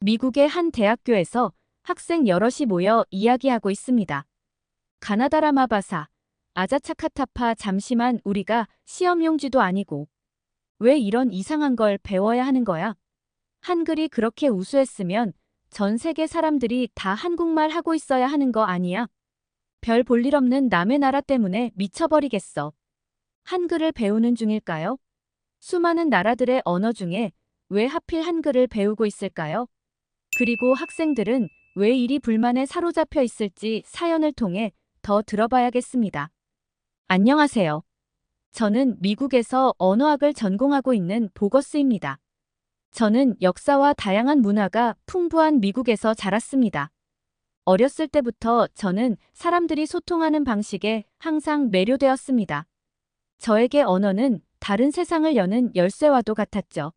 미국의 한 대학교에서 학생 여럿이 모여 이야기하고 있습니다. 가나다라마바사, 아자차카타파 잠시만 우리가 시험용지도 아니고 왜 이런 이상한 걸 배워야 하는 거야? 한글이 그렇게 우수했으면 전 세계 사람들이 다 한국말 하고 있어야 하는 거 아니야? 별 볼 일 없는 남의 나라 때문에 미쳐버리겠어. 한글을 배우는 중일까요? 수많은 나라들의 언어 중에 왜 하필 한글을 배우고 있을까요? 그리고 학생들은 왜 이리 불만에 사로잡혀 있을지 사연을 통해 더 들어봐야겠습니다. 안녕하세요. 저는 미국에서 언어학을 전공하고 있는 보거스입니다. 저는 역사와 다양한 문화가 풍부한 미국에서 자랐습니다. 어렸을 때부터 저는 사람들이 소통하는 방식에 항상 매료되었습니다. 저에게 언어는 다른 세상을 여는 열쇠와도 같았죠.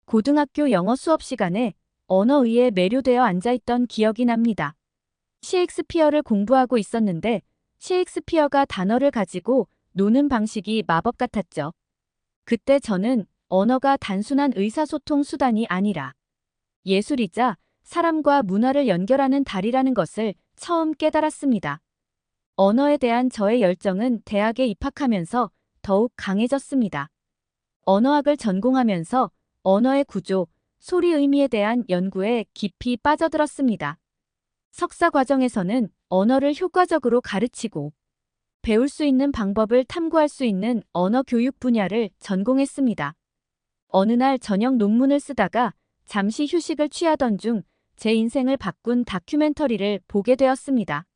고등학교 영어 수업 시간에 언어의에 매료되어 앉아있던 기억이 납니다. 셰익스피어를 공부하고 있었는데 셰익스피어가 단어를 가지고 노는 방식이 마법 같았죠. 그때 저는 언어가 단순한 의사소통 수단이 아니라 예술이자 사람과 문화를 연결하는 다리라는 것을 처음 깨달았습니다. 언어에 대한 저의 열정은 대학에 입학하면서 더욱 강해졌습니다. 언어학을 전공하면서 언어의 구조, 소리 의미에 대한 연구에 깊이 빠져들었습니다. 석사 과정에서는 언어를 효과적으로 가르치고 배울 수 있는 방법을 탐구할 수 있는 언어 교육 분야를 전공했습니다. 어느 날 저녁 논문을 쓰다가 잠시 휴식을 취하던 중 제 인생을 바꾼 다큐멘터리를 보게 되었습니다.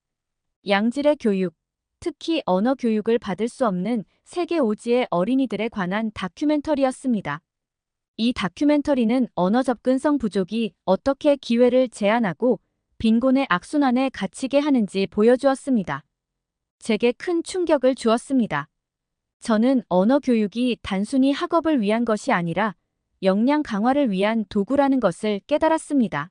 양질의 교육, 특히 언어 교육을 받을 수 없는 세계 오지의 어린이들에 관한 다큐멘터리였습니다. 이 다큐멘터리는 언어 접근성 부족이 어떻게 기회를 제한하고 빈곤의 악순환에 갇히게 하는지 보여주었습니다. 제게 큰 충격을 주었습니다. 저는 언어 교육이 단순히 학업을 위한 것이 아니라 역량 강화를 위한 도구라는 것을 깨달았습니다.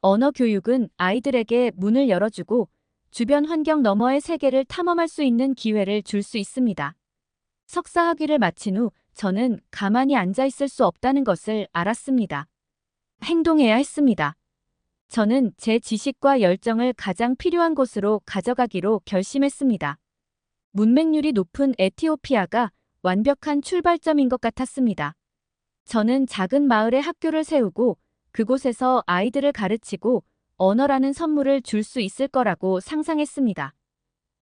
언어 교육은 아이들에게 문을 열어주고 주변 환경 너머의 세계를 탐험할 수 있는 기회를 줄 수 있습니다. 석사 학위를 마친 후 저는 가만히 앉아 있을 수 없다는 것을 알았습니다. 행동해야 했습니다. 저는 제 지식과 열정을 가장 필요한 곳으로 가져가기로 결심했습니다. 문맹률이 높은 에티오피아가 완벽한 출발점인 것 같았습니다. 저는 작은 마을에 학교를 세우고 그곳에서 아이들을 가르치고 언어라는 선물을 줄 수 있을 거라고 상상했습니다.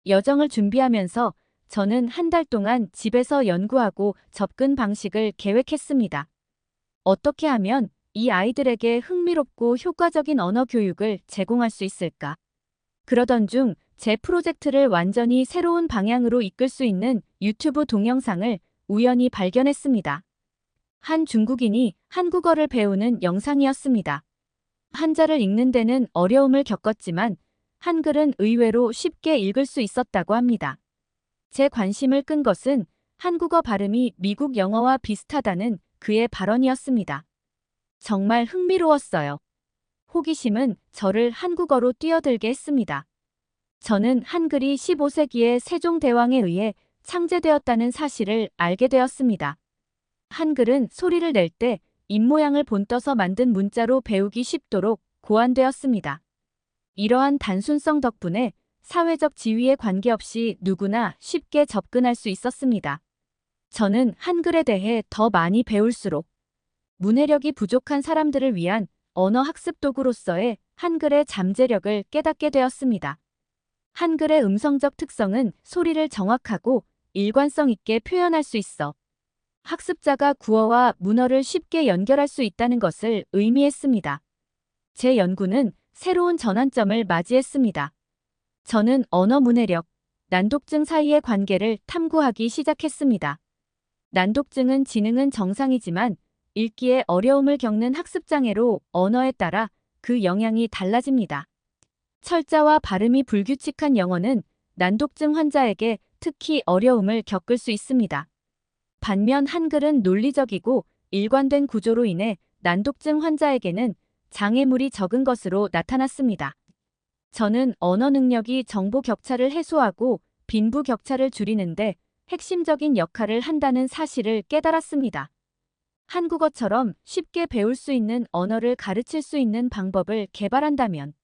여정을 준비하면서 저는 한 달 동안 집에서 연구하고 접근 방식을 계획했습니다. 어떻게 하면 이 아이들에게 흥미롭고 효과적인 언어 교육을 제공할 수 있을까? 그러던 중 제 프로젝트를 완전히 새로운 방향으로 이끌 수 있는 유튜브 동영상을 우연히 발견했습니다. 한 중국인이 한국어를 배우는 영상이었습니다. 한자를 읽는 데는 어려움을 겪었지만 한글은 의외로 쉽게 읽을 수 있었다고 합니다. 제 관심을 끈 것은 한국어 발음이 미국 영어와 비슷하다는 그의 발언이었습니다. 정말 흥미로웠어요. 호기심은 저를 한국어로 뛰어들게 했습니다. 저는 한글이 15세기의 세종대왕에 의해 창제되었다는 사실을 알게 되었습니다. 한글은 소리를 낼 때 입모양을 본떠서 만든 문자로 배우기 쉽도록 고안되었습니다. 이러한 단순성 덕분에 사회적 지위에 관계없이 누구나 쉽게 접근할 수 있었습니다. 저는 한글에 대해 더 많이 배울수록 문해력이 부족한 사람들을 위한 언어 학습 도구로서의 한글의 잠재력을 깨닫게 되었습니다. 한글의 음성적 특성은 소리를 정확하고 일관성 있게 표현할 수 있어 학습자가 구어와 문어를 쉽게 연결할 수 있다는 것을 의미했습니다. 제 연구는 새로운 전환점을 맞이했습니다. 저는 언어 문해력, 난독증 사이의 관계를 탐구하기 시작했습니다. 난독증은 지능은 정상이지만 읽기에 어려움을 겪는 학습장애로 언어에 따라 그 영향이 달라집니다. 철자와 발음이 불규칙한 영어는 난독증 환자에게 특히 어려움을 겪을 수 있습니다. 반면 한글은 논리적이고 일관된 구조로 인해 난독증 환자에게는 장애물이 적은 것으로 나타났습니다. 저는 언어 능력이 정보 격차를 해소하고 빈부 격차를 줄이는데 핵심적인 역할을 한다는 사실을 깨달았습니다. 한국어처럼 쉽게 배울 수 있는 언어를 가르칠 수 있는 방법을 개발한다면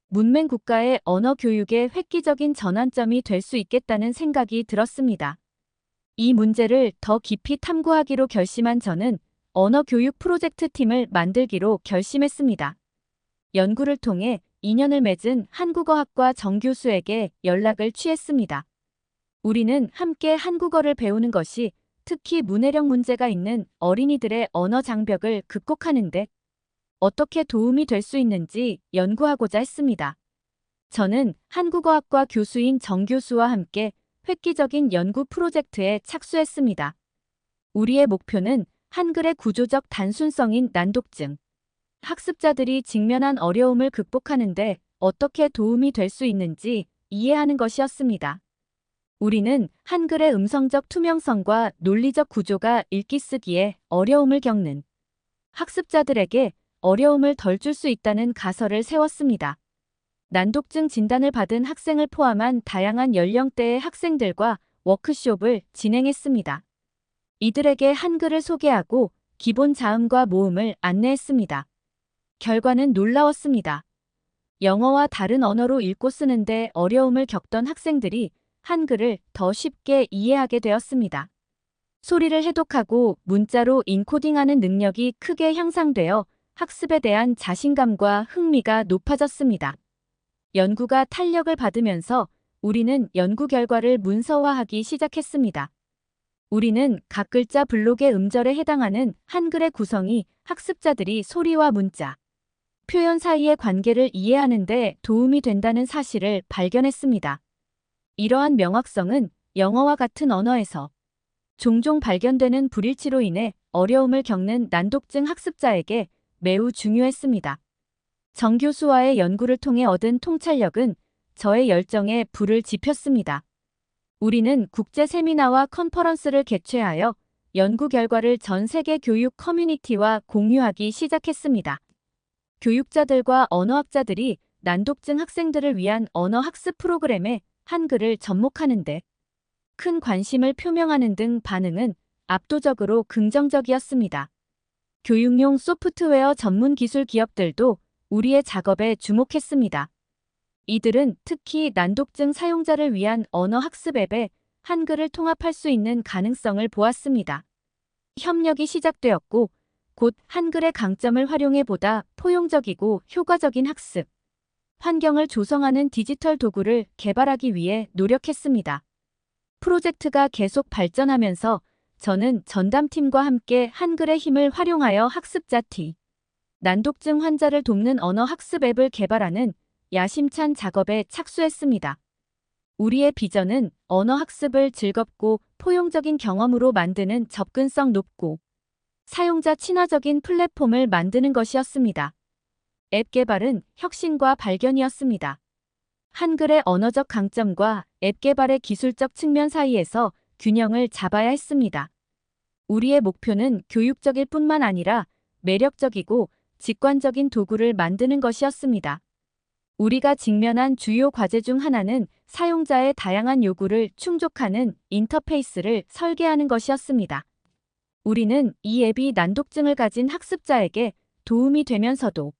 문맹 국가의 언어 교육의 획기적인 전환점이 될 수 있겠다는 생각이 들었습니다. 이 문제를 더 깊이 탐구하기로 결심한 저는 언어 교육 프로젝트 팀을 만들기로 결심했습니다. 연구를 통해 인연을 맺은 한국어학과 정교수에게 연락을 취했습니다. 우리는 함께 한국어를 배우는 것이 특히 문해력 문제가 있는 어린이들의 언어 장벽을 극복하는데 어떻게 도움이 될 수 있는지 연구하고자 했습니다. 저는 한국어학과 교수인 정 교수와 함께 획기적인 연구 프로젝트에 착수했습니다. 우리의 목표는 한글의 구조적 단순성인 난독증, 학습자들이 직면한 어려움을 극복하는데 어떻게 도움이 될 수 있는지 이해하는 것이었습니다. 우리는 한글의 음성적 투명성과 논리적 구조가 읽기 쓰기에 어려움을 겪는 학습자들에게 어려움을 덜 줄 수 있다는 가설을 세웠습니다. 난독증 진단을 받은 학생을 포함한 다양한 연령대의 학생들과 워크숍을 진행했습니다. 이들에게 한글을 소개하고 기본 자음과 모음을 안내했습니다. 결과는 놀라웠습니다. 영어와 다른 언어로 읽고 쓰는데 어려움을 겪던 학생들이 한글을 더 쉽게 이해하게 되었습니다. 소리를 해독하고 문자로 인코딩하는 능력이 크게 향상되어 학습에 대한 자신감과 흥미가 높아졌습니다. 연구가 탄력을 받으면서 우리는 연구 결과를 문서화하기 시작했습니다. 우리는 각 글자 블록의 음절에 해당하는 한글의 구성이 학습자들이 소리와 문자, 표현 사이의 관계를 이해하는 데 도움이 된다는 사실을 발견했습니다. 이러한 명확성은 영어와 같은 언어에서 종종 발견되는 불일치로 인해 어려움을 겪는 난독증 학습자에게 매우 중요했습니다. 정 교수와의 연구를 통해 얻은 통찰력은 저의 열정에 불을 지폈습니다. 우리는 국제 세미나와 컨퍼런스를 개최하여 연구 결과를 전 세계 교육 커뮤니티와 공유하기 시작했습니다. 교육자들과 언어학자들이 난독증 학생들을 위한 언어 학습 프로그램에 한글을 접목하는데 큰 관심을 표명하는 등 반응은 압도적으로 긍정적이었습니다. 교육용 소프트웨어 전문 기술 기업들도 우리의 작업에 주목했습니다. 이들은 특히 난독증 사용자를 위한 언어 학습 앱에 한글을 통합할 수 있는 가능성을 보았습니다. 협력이 시작되었고 곧 한글의 강점을 활용해 보다 포용적이고 효과적인 학습 환경을 조성하는 디지털 도구를 개발하기 위해 노력했습니다. 프로젝트가 계속 발전하면서 저는 전담팀과 함께 한글의 힘을 활용하여 학습자 난독증 환자를 돕는 언어 학습 앱을 개발하는 야심찬 작업에 착수했습니다. 우리의 비전은 언어 학습을 즐겁고 포용적인 경험으로 만드는 접근성 높고 사용자 친화적인 플랫폼을 만드는 것이었습니다. 앱 개발은 혁신과 발견이었습니다. 한글의 언어적 강점과 앱 개발의 기술적 측면 사이에서 균형을 잡아야 했습니다. 우리의 목표는 교육적일 뿐만 아니라 매력적이고 직관적인 도구를 만드는 것이었습니다. 우리가 직면한 주요 과제 중 하나는 사용자의 다양한 요구를 충족하는 인터페이스를 설계하는 것이었습니다. 우리는 이 앱이 난독증을 가진 학습자에게 도움이 되면서도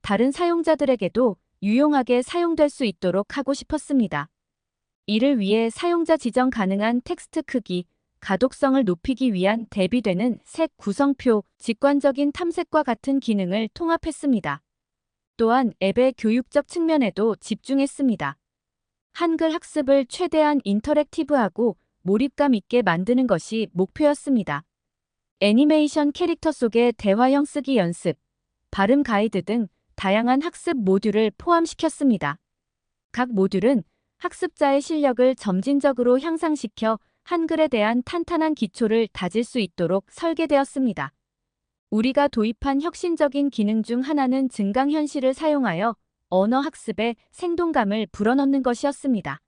다른 사용자들에게도 유용하게 사용될 수 있도록 하고 싶었습니다. 이를 위해 사용자 지정 가능한 텍스트 크기, 가독성을 높이기 위한 대비되는 색 구성표, 직관적인 탐색과 같은 기능을 통합했습니다. 또한 앱의 교육적 측면에도 집중했습니다. 한글 학습을 최대한 인터랙티브하고 몰입감 있게 만드는 것이 목표였습니다. 애니메이션 캐릭터 속의 대화형 쓰기 연습, 발음 가이드 등 다양한 학습 모듈을 포함시켰습니다. 각 모듈은 학습자의 실력을 점진적으로 향상시켜 한글에 대한 탄탄한 기초를 다질 수 있도록 설계되었습니다. 우리가 도입한 혁신적인 기능 중 하나는 증강현실을 사용하여 언어 학습에 생동감을 불어넣는 것이었습니다.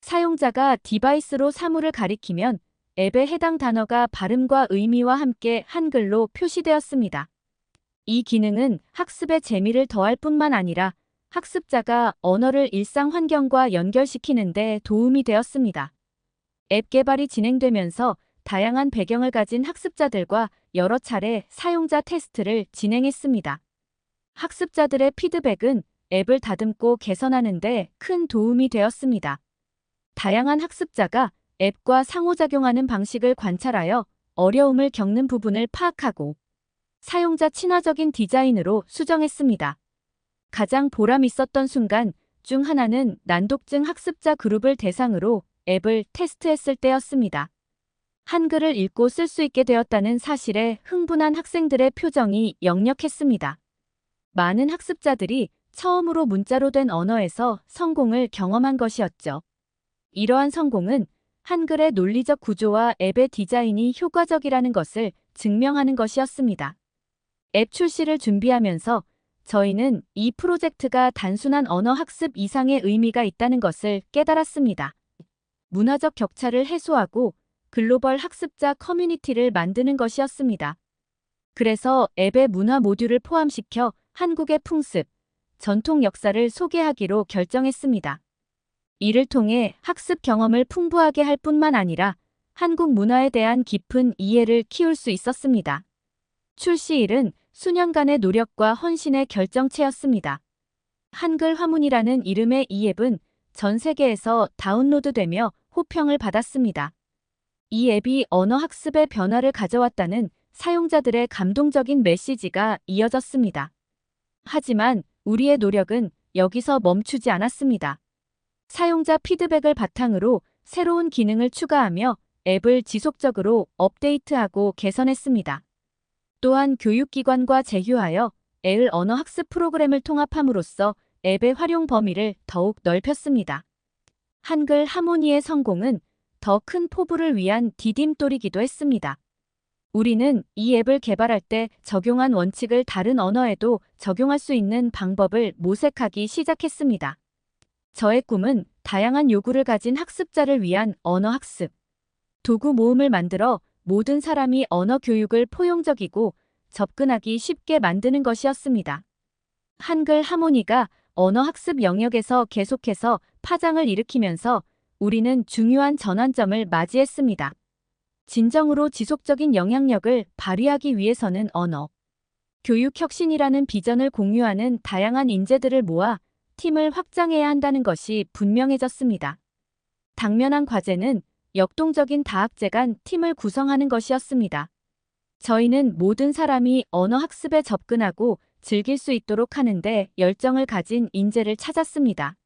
사용자가 디바이스로 사물을 가리키면 앱에 해당 단어가 발음과 의미와 함께 한글로 표시되었습니다. 이 기능은 학습의 재미를 더할 뿐만 아니라 학습자가 언어를 일상 환경과 연결시키는 데 도움이 되었습니다. 앱 개발이 진행되면서 다양한 배경을 가진 학습자들과 여러 차례 사용자 테스트를 진행했습니다. 학습자들의 피드백은 앱을 다듬고 개선하는 데 큰 도움이 되었습니다. 다양한 학습자가 앱과 상호작용하는 방식을 관찰하여 어려움을 겪는 부분을 파악하고 사용자 친화적인 디자인으로 수정했습니다. 가장 보람 있었던 순간 중 하나는 난독증 학습자 그룹을 대상으로 앱을 테스트했을 때였습니다. 한글을 읽고 쓸 수 있게 되었다는 사실에 흥분한 학생들의 표정이 역력했습니다. 많은 학습자들이 처음으로 문자로 된 언어에서 성공을 경험한 것이었죠. 이러한 성공은 한글의 논리적 구조와 앱의 디자인이 효과적이라는 것을 증명하는 것이었습니다. 앱 출시를 준비하면서 저희는 이 프로젝트가 단순한 언어 학습 이상의 의미가 있다는 것을 깨달았습니다. 문화적 격차를 해소하고 글로벌 학습자 커뮤니티를 만드는 것이었습니다. 그래서 앱의 문화 모듈을 포함시켜 한국의 풍습, 전통 역사를 소개하기로 결정했습니다. 이를 통해 학습 경험을 풍부하게 할 뿐만 아니라 한국 문화에 대한 깊은 이해를 키울 수 있었습니다. 출시일은 수년간의 노력과 헌신의 결정체였습니다. 한글 화문이라는 이름의 이 앱은 전 세계에서 다운로드되며 호평을 받았습니다. 이 앱이 언어 학습의 변화를 가져왔다는 사용자들의 감동적인 메시지가 이어졌습니다. 하지만 우리의 노력은 여기서 멈추지 않았습니다. 사용자 피드백을 바탕으로 새로운 기능을 추가하며 앱을 지속적으로 업데이트하고 개선했습니다. 또한 교육기관과 제휴하여 애을 언어 학습 프로그램을 통합함으로써 앱의 활용 범위를 더욱 넓혔습니다. 한글 하모니의 성공은 더 큰 포부를 위한 디딤돌이기도 했습니다. 우리는 이 앱을 개발할 때 적용한 원칙을 다른 언어에도 적용할 수 있는 방법을 모색하기 시작했습니다. 저의 꿈은 다양한 요구를 가진 학습자를 위한 언어 학습 도구 모음을 만들어 모든 사람이 언어 교육을 포용적이고 접근하기 쉽게 만드는 것이었습니다. 한글 하모니가 언어 학습 영역에서 계속해서 파장을 일으키면서 우리는 중요한 전환점을 맞이했습니다. 진정으로 지속적인 영향력을 발휘하기 위해서는 언어 교육 혁신이라는 비전을 공유하는 다양한 인재들을 모아 팀을 확장해야 한다는 것이 분명해졌습니다. 당면한 과제는 역동적인 다학제 간 팀을 구성하는 것이었습니다. 저희는 모든 사람이 언어 학습에 접근하고 즐길 수 있도록 하는데 열정을 가진 인재를 찾았습니다.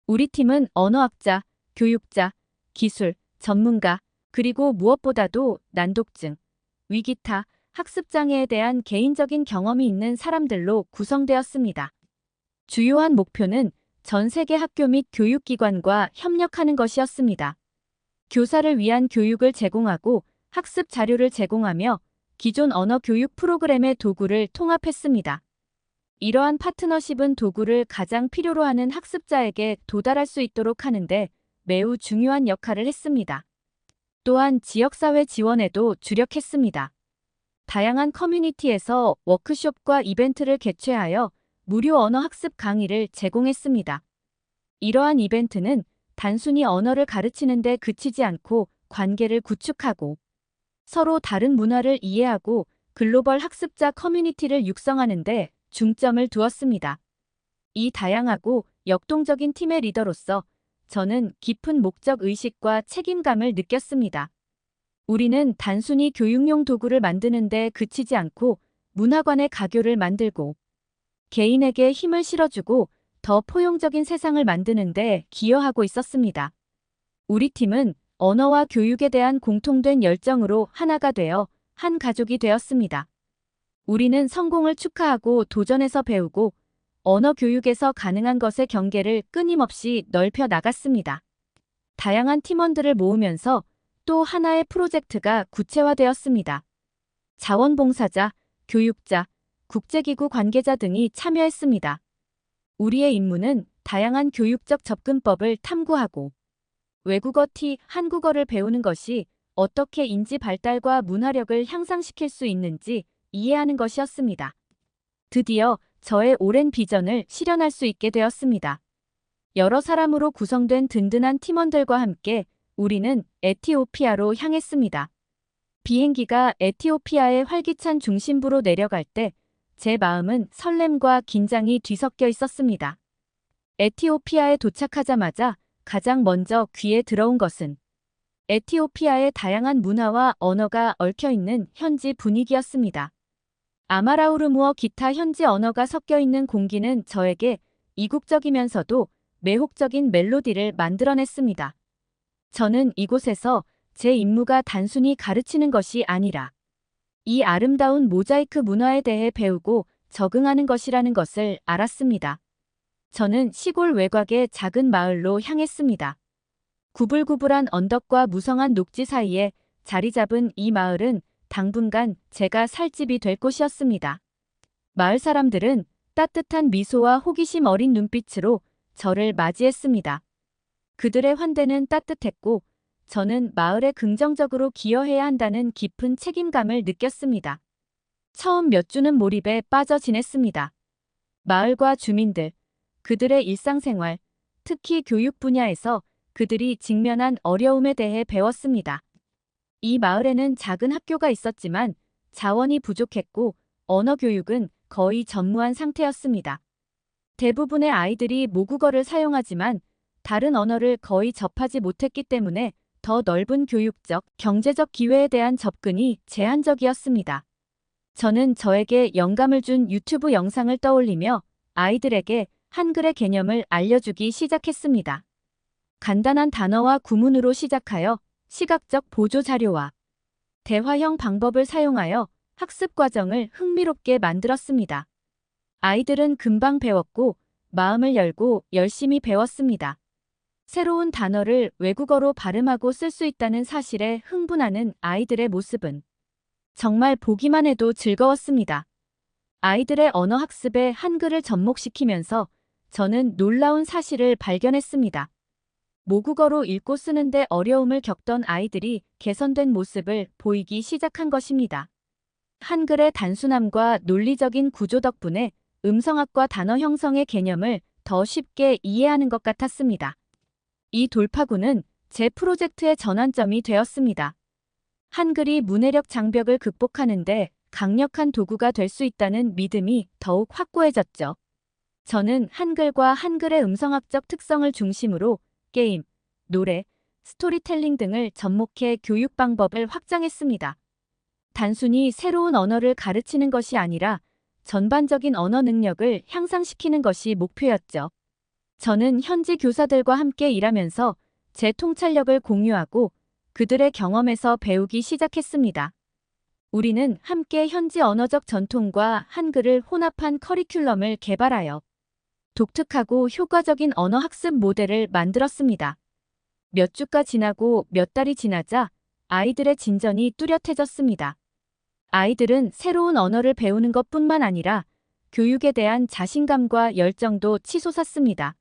우리 팀은 언어학자, 교육자, 기술, 전문가, 그리고 무엇보다도 난독증, 위기타, 학습장애에 대한 개인적인 경험이 있는 사람들로 구성되었습니다. 주요한 목표는 전 세계 학교 및 교육기관과 협력하는 것이었습니다. 교사를 위한 교육을 제공하고 학습 자료를 제공하며 기존 언어 교육 프로그램의 도구를 통합했습니다. 이러한 파트너십은 도구를 가장 필요로 하는 학습자에게 도달할 수 있도록 하는데 매우 중요한 역할을 했습니다. 또한 지역사회 지원에도 주력했습니다. 다양한 커뮤니티에서 워크숍과 이벤트를 개최하여 무료 언어 학습 강의를 제공했습니다. 이러한 이벤트는 단순히 언어를 가르치는 데 그치지 않고 관계를 구축하고 서로 다른 문화를 이해하고 글로벌 학습자 커뮤니티를 육성하는 데 중점을 두었습니다. 이 다양하고 역동적인 팀의 리더로서 저는 깊은 목적 의식과 책임감을 느꼈습니다. 우리는 단순히 교육용 도구를 만드는 데 그치지 않고 문화관의 가교를 만들고 개인에게 힘을 실어주고 더 포용적인 세상을 만드는 데 기여하고 있었습니다. 우리 팀은 언어와 교육에 대한 공통된 열정으로 하나가 되어 한 가족이 되었습니다. 우리는 성공을 축하하고 도전에서 배우고 언어 교육에서 가능한 것의 경계를 끊임없이 넓혀 나갔습니다. 다양한 팀원들을 모으면서 또 하나의 프로젝트가 구체화되었습니다. 자원봉사자, 교육자, 국제기구 관계자 등이 참여했습니다. 우리의 임무는 다양한 교육적 접근법을 탐구하고 외국어 T, 한국어를 배우는 것이 어떻게 인지 발달과 문화력을 향상시킬 수 있는지 이해하는 것이었습니다. 드디어 저의 오랜 비전을 실현할 수 있게 되었습니다. 여러 사람으로 구성된 든든한 팀원들과 함께 우리는 에티오피아로 향했습니다. 비행기가 에티오피아의 활기찬 중심부로 내려갈 때 제 마음은 설렘과 긴장이 뒤섞여 있었습니다. 에티오피아에 도착하자마자 가장 먼저 귀에 들어온 것은 에티오피아의 다양한 문화와 언어가 얽혀있는 현지 분위기였습니다. 아마라우르무어 기타 현지 언어가 섞여 있는 공기는 저에게 이국적이면서도 매혹적인 멜로디를 만들어냈습니다. 저는 이곳에서 제 임무가 단순히 가르치는 것이 아니라 이 아름다운 모자이크 문화에 대해 배우고 적응하는 것이라는 것을 알았습니다. 저는 시골 외곽의 작은 마을로 향했습니다. 구불구불한 언덕과 무성한 녹지 사이에 자리 잡은 이 마을은 당분간 제가 살 집이 될 곳이었습니다. 마을 사람들은 따뜻한 미소와 호기심 어린 눈빛으로 저를 맞이했습니다. 그들의 환대는 따뜻했고 저는 마을에 긍정적으로 기여해야 한다는 깊은 책임감을 느꼈습니다. 처음 몇 주는 몰입에 빠져 지냈습니다. 마을과 주민들, 그들의 일상생활, 특히 교육 분야에서 그들이 직면한 어려움에 대해 배웠습니다. 이 마을에는 작은 학교가 있었지만 자원이 부족했고 언어 교육은 거의 전무한 상태였습니다. 대부분의 아이들이 모국어를 사용하지만 다른 언어를 거의 접하지 못했기 때문에 더 넓은 교육적, 경제적 기회에 대한 접근이 제한적이었습니다. 저는 저에게 영감을 준 유튜브 영상을 떠올리며 아이들에게 한글의 개념을 알려주기 시작했습니다. 간단한 단어와 구문으로 시작하여 시각적 보조 자료와 대화형 방법을 사용하여 학습 과정을 흥미롭게 만들었습니다. 아이들은 금방 배웠고 마음을 열고 열심히 배웠습니다. 새로운 단어를 외국어로 발음하고 쓸 수 있다는 사실에 흥분하는 아이들의 모습은 정말 보기만 해도 즐거웠습니다. 아이들의 언어 학습에 한글을 접목시키면서 저는 놀라운 사실을 발견했습니다. 모국어로 읽고 쓰는데 어려움을 겪던 아이들이 개선된 모습을 보이기 시작한 것입니다. 한글의 단순함과 논리적인 구조 덕분에 음성학과 단어 형성의 개념을 더 쉽게 이해하는 것 같았습니다. 이 돌파구는 제 프로젝트의 전환점이 되었습니다. 한글이 문해력 장벽을 극복하는데 강력한 도구가 될 수 있다는 믿음이 더욱 확고해졌죠. 저는 한글과 한글의 음성학적 특성을 중심으로 게임, 노래, 스토리텔링 등을 접목해 교육 방법을 확장했습니다. 단순히 새로운 언어를 가르치는 것이 아니라 전반적인 언어 능력을 향상시키는 것이 목표였죠. 저는 현지 교사들과 함께 일하면서 제 통찰력을 공유하고 그들의 경험에서 배우기 시작했습니다. 우리는 함께 현지 언어적 전통과 한글을 혼합한 커리큘럼을 개발하여 독특하고 효과적인 언어 학습 모델을 만들었습니다. 몇 주가 지나고 몇 달이 지나자 아이들의 진전이 뚜렷해졌습니다. 아이들은 새로운 언어를 배우는 것뿐만 아니라 교육에 대한 자신감과 열정도 치솟았습니다.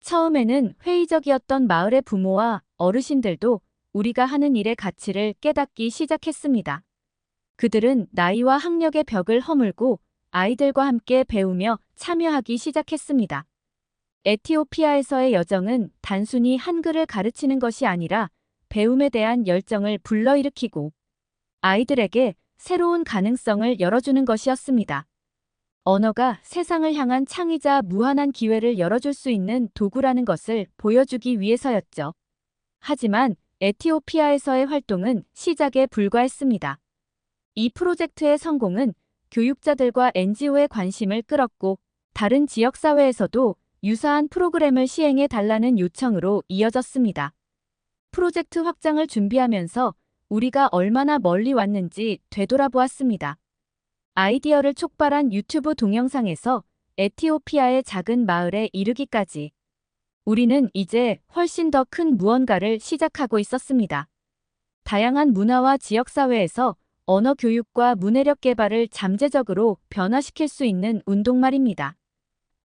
처음에는 회의적이었던 마을의 부모와 어르신들도 우리가 하는 일의 가치를 깨닫기 시작했습니다. 그들은 나이와 학력의 벽을 허물고 아이들과 함께 배우며 참여하기 시작했습니다. 에티오피아에서의 여정은 단순히 한글을 가르치는 것이 아니라 배움에 대한 열정을 불러일으키고 아이들에게 새로운 가능성을 열어주는 것이었습니다. 언어가 세상을 향한 창의자 무한한 기회를 열어줄 수 있는 도구라는 것을 보여주기 위해서였죠. 하지만 에티오피아에서의 활동은 시작에 불과했습니다. 이 프로젝트의 성공은 교육자들과 NGO의 관심을 끌었고 다른 지역사회에서도 유사한 프로그램을 시행해 달라는 요청으로 이어졌습니다. 프로젝트 확장을 준비하면서 우리가 얼마나 멀리 왔는지 되돌아보았습니다. 아이디어를 촉발한 유튜브 동영상에서 에티오피아의 작은 마을에 이르기까지 우리는 이제 훨씬 더 큰 무언가를 시작하고 있었습니다. 다양한 문화와 지역사회에서 언어 교육과 문해력 개발을 잠재적으로 변화시킬 수 있는 운동 말입니다.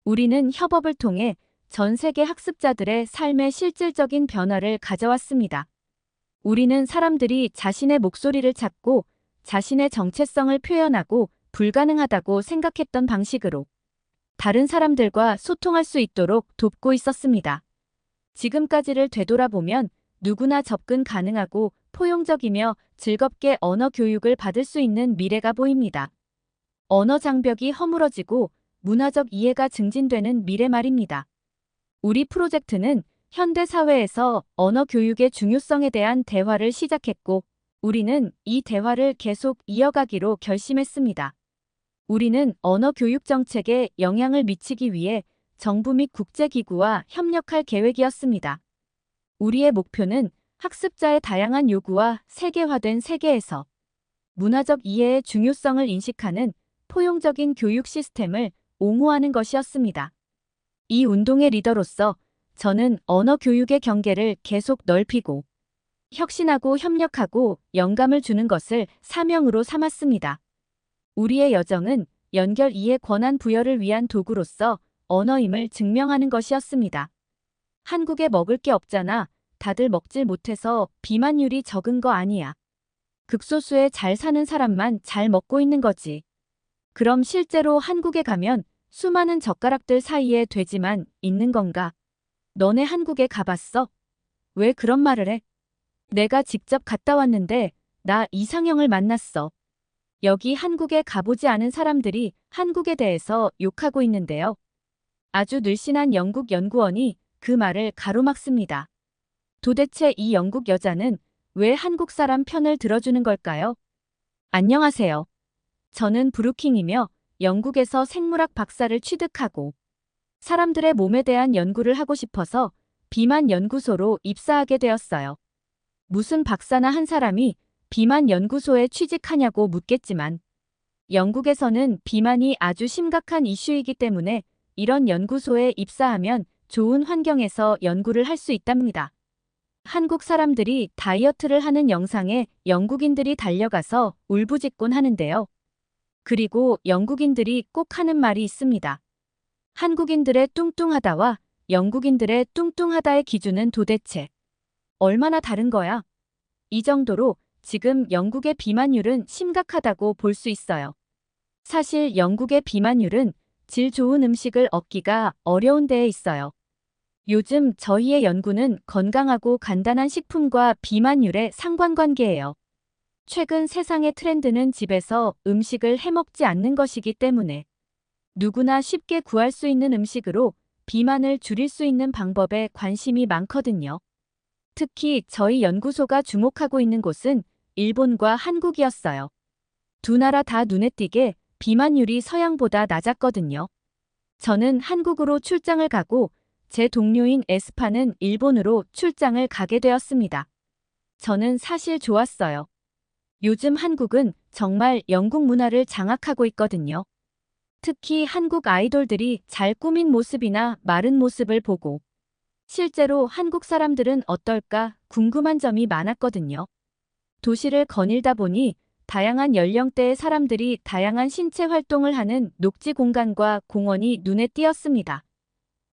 우리는 협업을 통해 전 세계 학습자들의 삶에 실질적인 변화를 가져왔습니다. 우리는 사람들이 자신의 목소리를 찾고 자신의 정체성을 표현하고 불가능하다고 생각했던 방식으로 다른 사람들과 소통할 수 있도록 돕고 있었습니다. 지금까지를 되돌아보면 누구나 접근 가능하고 포용적이며 즐겁게 언어 교육을 받을 수 있는 미래가 보입니다. 언어 장벽이 허물어지고 문화적 이해가 증진되는 미래 말입니다. 우리 프로젝트는 현대 사회에서 언어 교육의 중요성에 대한 대화를 시작했고, 우리는 이 대화를 계속 이어가기로 결심했습니다. 우리는 언어 교육 정책에 영향을 미치기 위해 정부 및 국제기구와 협력할 계획이었습니다. 우리의 목표는 학습자의 다양한 요구와 세계화된 세계에서 문화적 이해의 중요성을 인식하는 포용적인 교육 시스템을 옹호하는 것이었습니다. 이 운동의 리더로서 저는 언어 교육의 경계를 계속 넓히고 혁신하고 협력하고 영감을 주는 것을 사명으로 삼았습니다. 우리의 여정은 연결 이해 권한 부여를 위한 도구로서 언어임을 증명하는 것이었습니다. 한국에 먹을 게 없잖아. 다들 먹질 못해서 비만율이 적은 거 아니야. 극소수의 잘 사는 사람만 잘 먹고 있는 거지. 그럼 실제로 한국에 가면 수많은 젓가락들 사이에 돼지만 있는 건가? 너네 한국에 가봤어? 왜 그런 말을 해? 내가 직접 갔다 왔는데 나 이상형을 만났어. 여기 한국에 가보지 않은 사람들이 한국에 대해서 욕하고 있는데요. 아주 늘씬한 영국 연구원이 그 말을 가로막습니다. 도대체 이 영국 여자는 왜 한국 사람 편을 들어주는 걸까요? 안녕하세요. 저는 브루킹이며 영국에서 생물학 박사를 취득하고 사람들의 몸에 대한 연구를 하고 싶어서 비만 연구소로 입사하게 되었어요. 무슨 박사나 한 사람이 비만 연구소에 취직하냐고 묻겠지만 영국에서는 비만이 아주 심각한 이슈이기 때문에 이런 연구소에 입사하면 좋은 환경에서 연구를 할 수 있답니다. 한국 사람들이 다이어트를 하는 영상에 영국인들이 달려가서 울부짖곤 하는데요. 그리고 영국인들이 꼭 하는 말이 있습니다. 한국인들의 뚱뚱하다와 영국인들의 뚱뚱하다의 기준은 도대체 얼마나 다른 거야? 이 정도로 지금 영국의 비만율은 심각하다고 볼 수 있어요. 사실 영국의 비만율은 질 좋은 음식을 얻기가 어려운 데에 있어요. 요즘 저희의 연구는 건강하고 간단한 식품과 비만율의 상관관계예요. 최근 세상의 트렌드는 집에서 음식을 해먹지 않는 것이기 때문에 누구나 쉽게 구할 수 있는 음식으로 비만을 줄일 수 있는 방법에 관심이 많거든요. 특히 저희 연구소가 주목하고 있는 곳은 일본과 한국이었어요. 두 나라 다 눈에 띄게 비만율이 서양보다 낮았거든요. 저는 한국으로 출장을 가고 제 동료인 에스파는 일본으로 출장을 가게 되었습니다. 저는 사실 좋았어요. 요즘 한국은 정말 영국 문화를 장악하고 있거든요. 특히 한국 아이돌들이 잘 꾸민 모습이나 마른 모습을 보고 실제로 한국 사람들은 어떨까 궁금한 점이 많았거든요. 도시를 거닐다 보니 다양한 연령대의 사람들이 다양한 신체 활동을 하는 녹지 공간과 공원이 눈에 띄었습니다.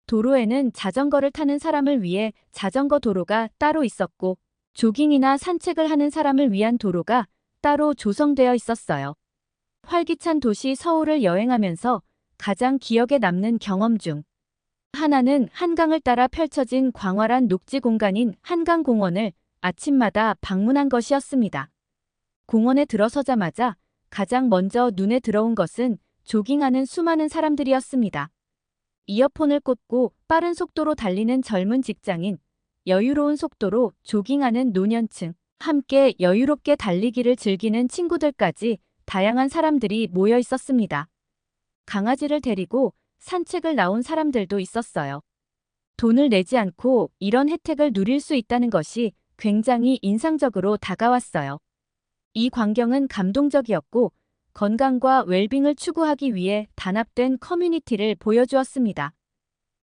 도로에는 자전거를 타는 사람을 위해 자전거 도로가 따로 있었고 조깅이나 산책을 하는 사람을 위한 도로가 따로 조성되어 있었어요. 활기찬 도시 서울을 여행하면서 가장 기억에 남는 경험 중 하나는 한강을 따라 펼쳐진 광활한 녹지 공간인 한강공원을 아침마다 방문한 것이었습니다. 공원에 들어서자마자 가장 먼저 눈에 들어온 것은 조깅하는 수많은 사람들이었습니다. 이어폰을 꽂고 빠른 속도로 달리는 젊은 직장인, 여유로운 속도로 조깅하는 노년층, 함께 여유롭게 달리기를 즐기는 친구들까지 다양한 사람들이 모여 있었습니다. 강아지를 데리고 산책을 나온 사람들도 있었어요. 돈을 내지 않고 이런 혜택을 누릴 수 있다는 것이 굉장히 인상적으로 다가왔어요. 이 광경은 감동적이었고 건강과 웰빙을 추구하기 위해 단합된 커뮤니티를 보여주었습니다.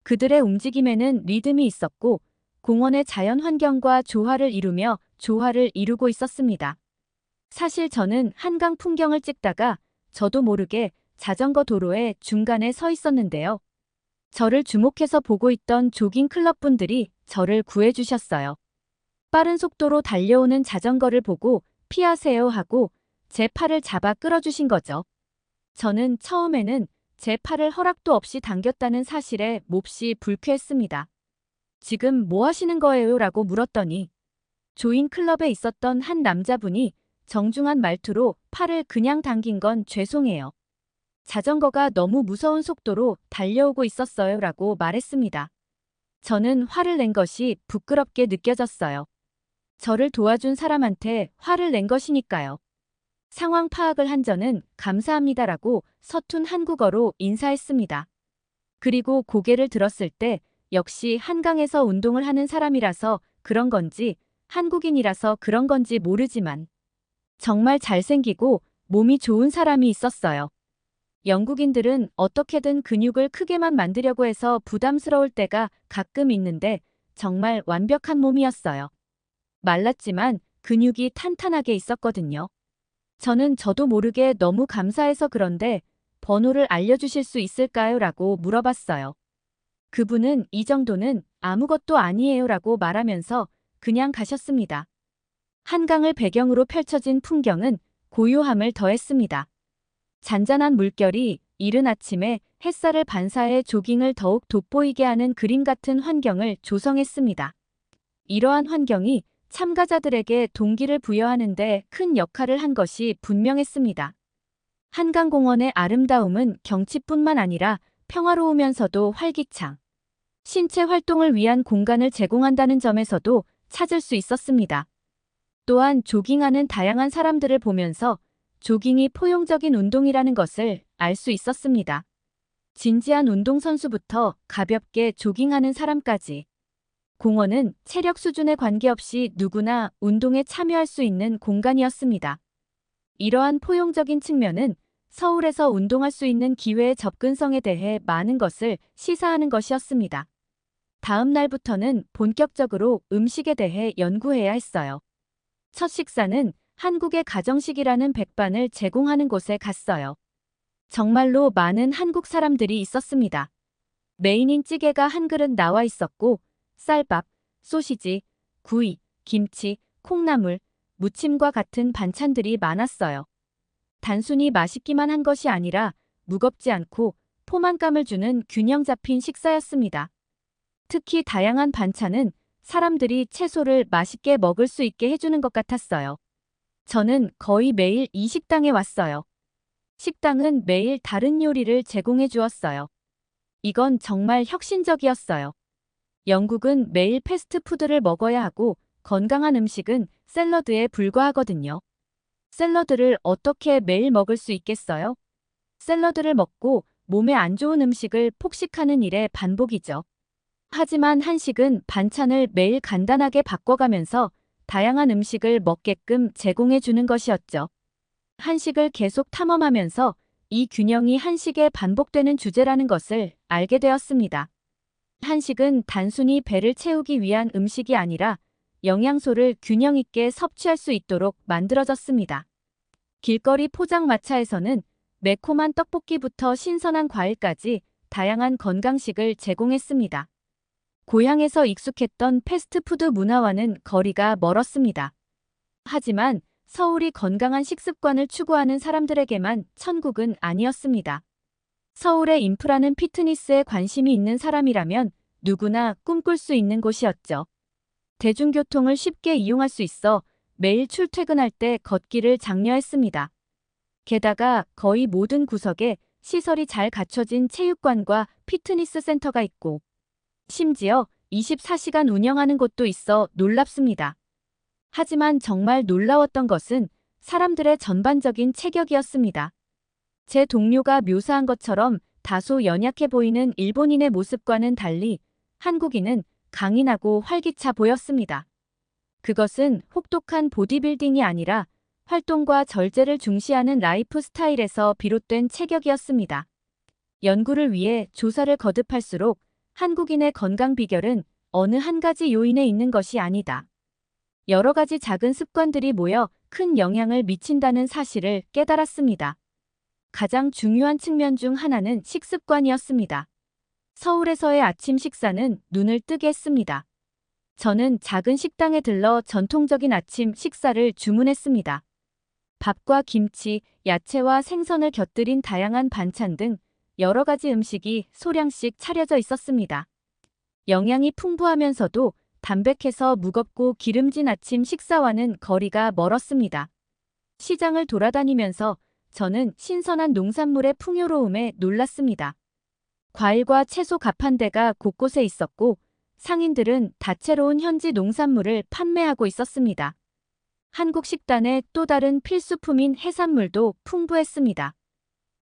그들의 움직임에는 리듬이 있었고 공원의 자연 환경과 조화를 이루며 조화를 이루고 있었습니다. 사실 저는 한강 풍경을 찍다가 저도 모르게 자전거 도로의 중간에 서 있었는데요. 저를 주목해서 보고 있던 조깅 클럽 분들이 저를 구해주셨어요. 빠른 속도로 달려오는 자전거를 보고 피하세요 하고 제 팔을 잡아 끌어주신 거죠. 저는 처음에는 제 팔을 허락도 없이 당겼다는 사실에 몹시 불쾌했습니다. 지금 뭐 하시는 거예요? 라고 물었더니 조인 클럽에 있었던 한 남자분이 정중한 말투로 팔을 그냥 당긴 건 죄송해요. 자전거가 너무 무서운 속도로 달려오고 있었어요 라고 말했습니다. 저는 화를 낸 것이 부끄럽게 느껴졌어요. 저를 도와준 사람한테 화를 낸 것이니까요. 상황 파악을 한 저는 감사합니다라고 서툰 한국어로 인사했습니다. 그리고 고개를 들었을 때 역시 한강에서 운동을 하는 사람이라서 그런 건지 한국인이라서 그런 건지 모르지만 정말 잘생기고 몸이 좋은 사람이 있었어요. 영국인들은 어떻게든 근육을 크게만 만들려고 해서 부담스러울 때가 가끔 있는데 정말 완벽한 몸이었어요. 말랐지만 근육이 탄탄하게 있었거든요. 저는 저도 모르게 너무 감사해서 그런데 번호를 알려주실 수 있을까요? 라고 물어봤어요. 그분은 이 정도는 아무것도 아니에요 라고 말하면서 그냥 가셨습니다. 한강을 배경으로 펼쳐진 풍경은 고요함을 더했습니다. 잔잔한 물결이 이른 아침에 햇살을 반사해 조깅을 더욱 돋보이게 하는 그림 같은 환경을 조성했습니다. 이러한 환경이 참가자들에게 동기를 부여하는 데 큰 역할을 한 것이 분명했습니다. 한강공원의 아름다움은 경치뿐만 아니라 평화로우면서도 활기창, 신체 활동을 위한 공간을 제공한다는 점에서도 찾을 수 있었습니다. 또한 조깅하는 다양한 사람들을 보면서 조깅이 포용적인 운동이라는 것을 알 수 있었습니다. 진지한 운동선수부터 가볍게 조깅하는 사람까지. 공원은 체력 수준에 관계없이 누구나 운동에 참여할 수 있는 공간이었습니다. 이러한 포용적인 측면은 서울에서 운동할 수 있는 기회의 접근성에 대해 많은 것을 시사하는 것이었습니다. 다음 날부터는 본격적으로 음식에 대해 연구해야 했어요. 첫 식사는 한국의 가정식이라는 백반을 제공하는 곳에 갔어요. 정말로 많은 한국 사람들이 있었습니다. 메인인 찌개가 한 그릇 나와 있었고 쌀밥, 소시지, 구이, 김치, 콩나물, 무침과 같은 반찬들이 많았어요. 단순히 맛있기만 한 것이 아니라 무겁지 않고 포만감을 주는 균형 잡힌 식사였습니다. 특히 다양한 반찬은 사람들이 채소를 맛있게 먹을 수 있게 해주는 것 같았어요. 저는 거의 매일 이 식당에 왔어요. 식당은 매일 다른 요리를 제공해 주었어요. 이건 정말 혁신적이었어요. 영국은 매일 패스트푸드를 먹어야 하고 건강한 음식은 샐러드에 불과하거든요. 샐러드를 어떻게 매일 먹을 수 있겠어요? 샐러드를 먹고 몸에 안 좋은 음식을 폭식하는 일의 반복이죠. 하지만 한식은 반찬을 매일 간단하게 바꿔가면서 다양한 음식을 먹게끔 제공해 주는 것이었죠. 한식을 계속 탐험하면서 이 균형이 한식에 반복되는 주제라는 것을 알게 되었습니다. 한식은 단순히 배를 채우기 위한 음식이 아니라 영양소를 균형 있게 섭취할 수 있도록 만들어졌습니다. 길거리 포장마차에서는 매콤한 떡볶이부터 신선한 과일까지 다양한 건강식을 제공했습니다. 고향에서 익숙했던 패스트푸드 문화와는 거리가 멀었습니다. 하지만 서울이 건강한 식습관을 추구하는 사람들에게만 천국은 아니었습니다. 서울의 인프라는 피트니스에 관심이 있는 사람이라면 누구나 꿈꿀 수 있는 곳이었죠. 대중교통을 쉽게 이용할 수 있어 매일 출퇴근할 때 걷기를 장려했습니다. 게다가 거의 모든 구석에 시설이 잘 갖춰진 체육관과 피트니스 센터가 있고 심지어 24시간 운영하는 곳도 있어 놀랍습니다. 하지만 정말 놀라웠던 것은 사람들의 전반적인 체격이었습니다. 제 동료가 묘사한 것처럼 다소 연약해 보이는 일본인의 모습과는 달리 한국인은 강인하고 활기차 보였습니다. 그것은 혹독한 보디빌딩이 아니라 활동과 절제를 중시하는 라이프 스타일에서 비롯된 체격이었습니다. 연구를 위해 조사를 거듭할수록 한국인의 건강 비결은 어느 한 가지 요인에 있는 것이 아니다. 여러 가지 작은 습관들이 모여 큰 영향을 미친다는 사실을 깨달았습니다. 가장 중요한 측면 중 하나는 식습관이었습니다. 서울에서의 아침 식사는 눈을 뜨게 했습니다. 저는 작은 식당에 들러 전통적인 아침 식사를 주문했습니다. 밥과 김치, 야채와 생선을 곁들인 다양한 반찬 등 여러 가지 음식이 소량씩 차려져 있었습니다. 영양이 풍부하면서도 담백해서 무겁고 기름진 아침 식사와는 거리가 멀었습니다. 시장을 돌아다니면서 저는 신선한 농산물의 풍요로움에 놀랐습니다. 과일과 채소 가판대가 곳곳에 있었고 상인들은 다채로운 현지 농산물을 판매하고 있었습니다. 한국 식단의 또 다른 필수품인 해산물도 풍부했습니다.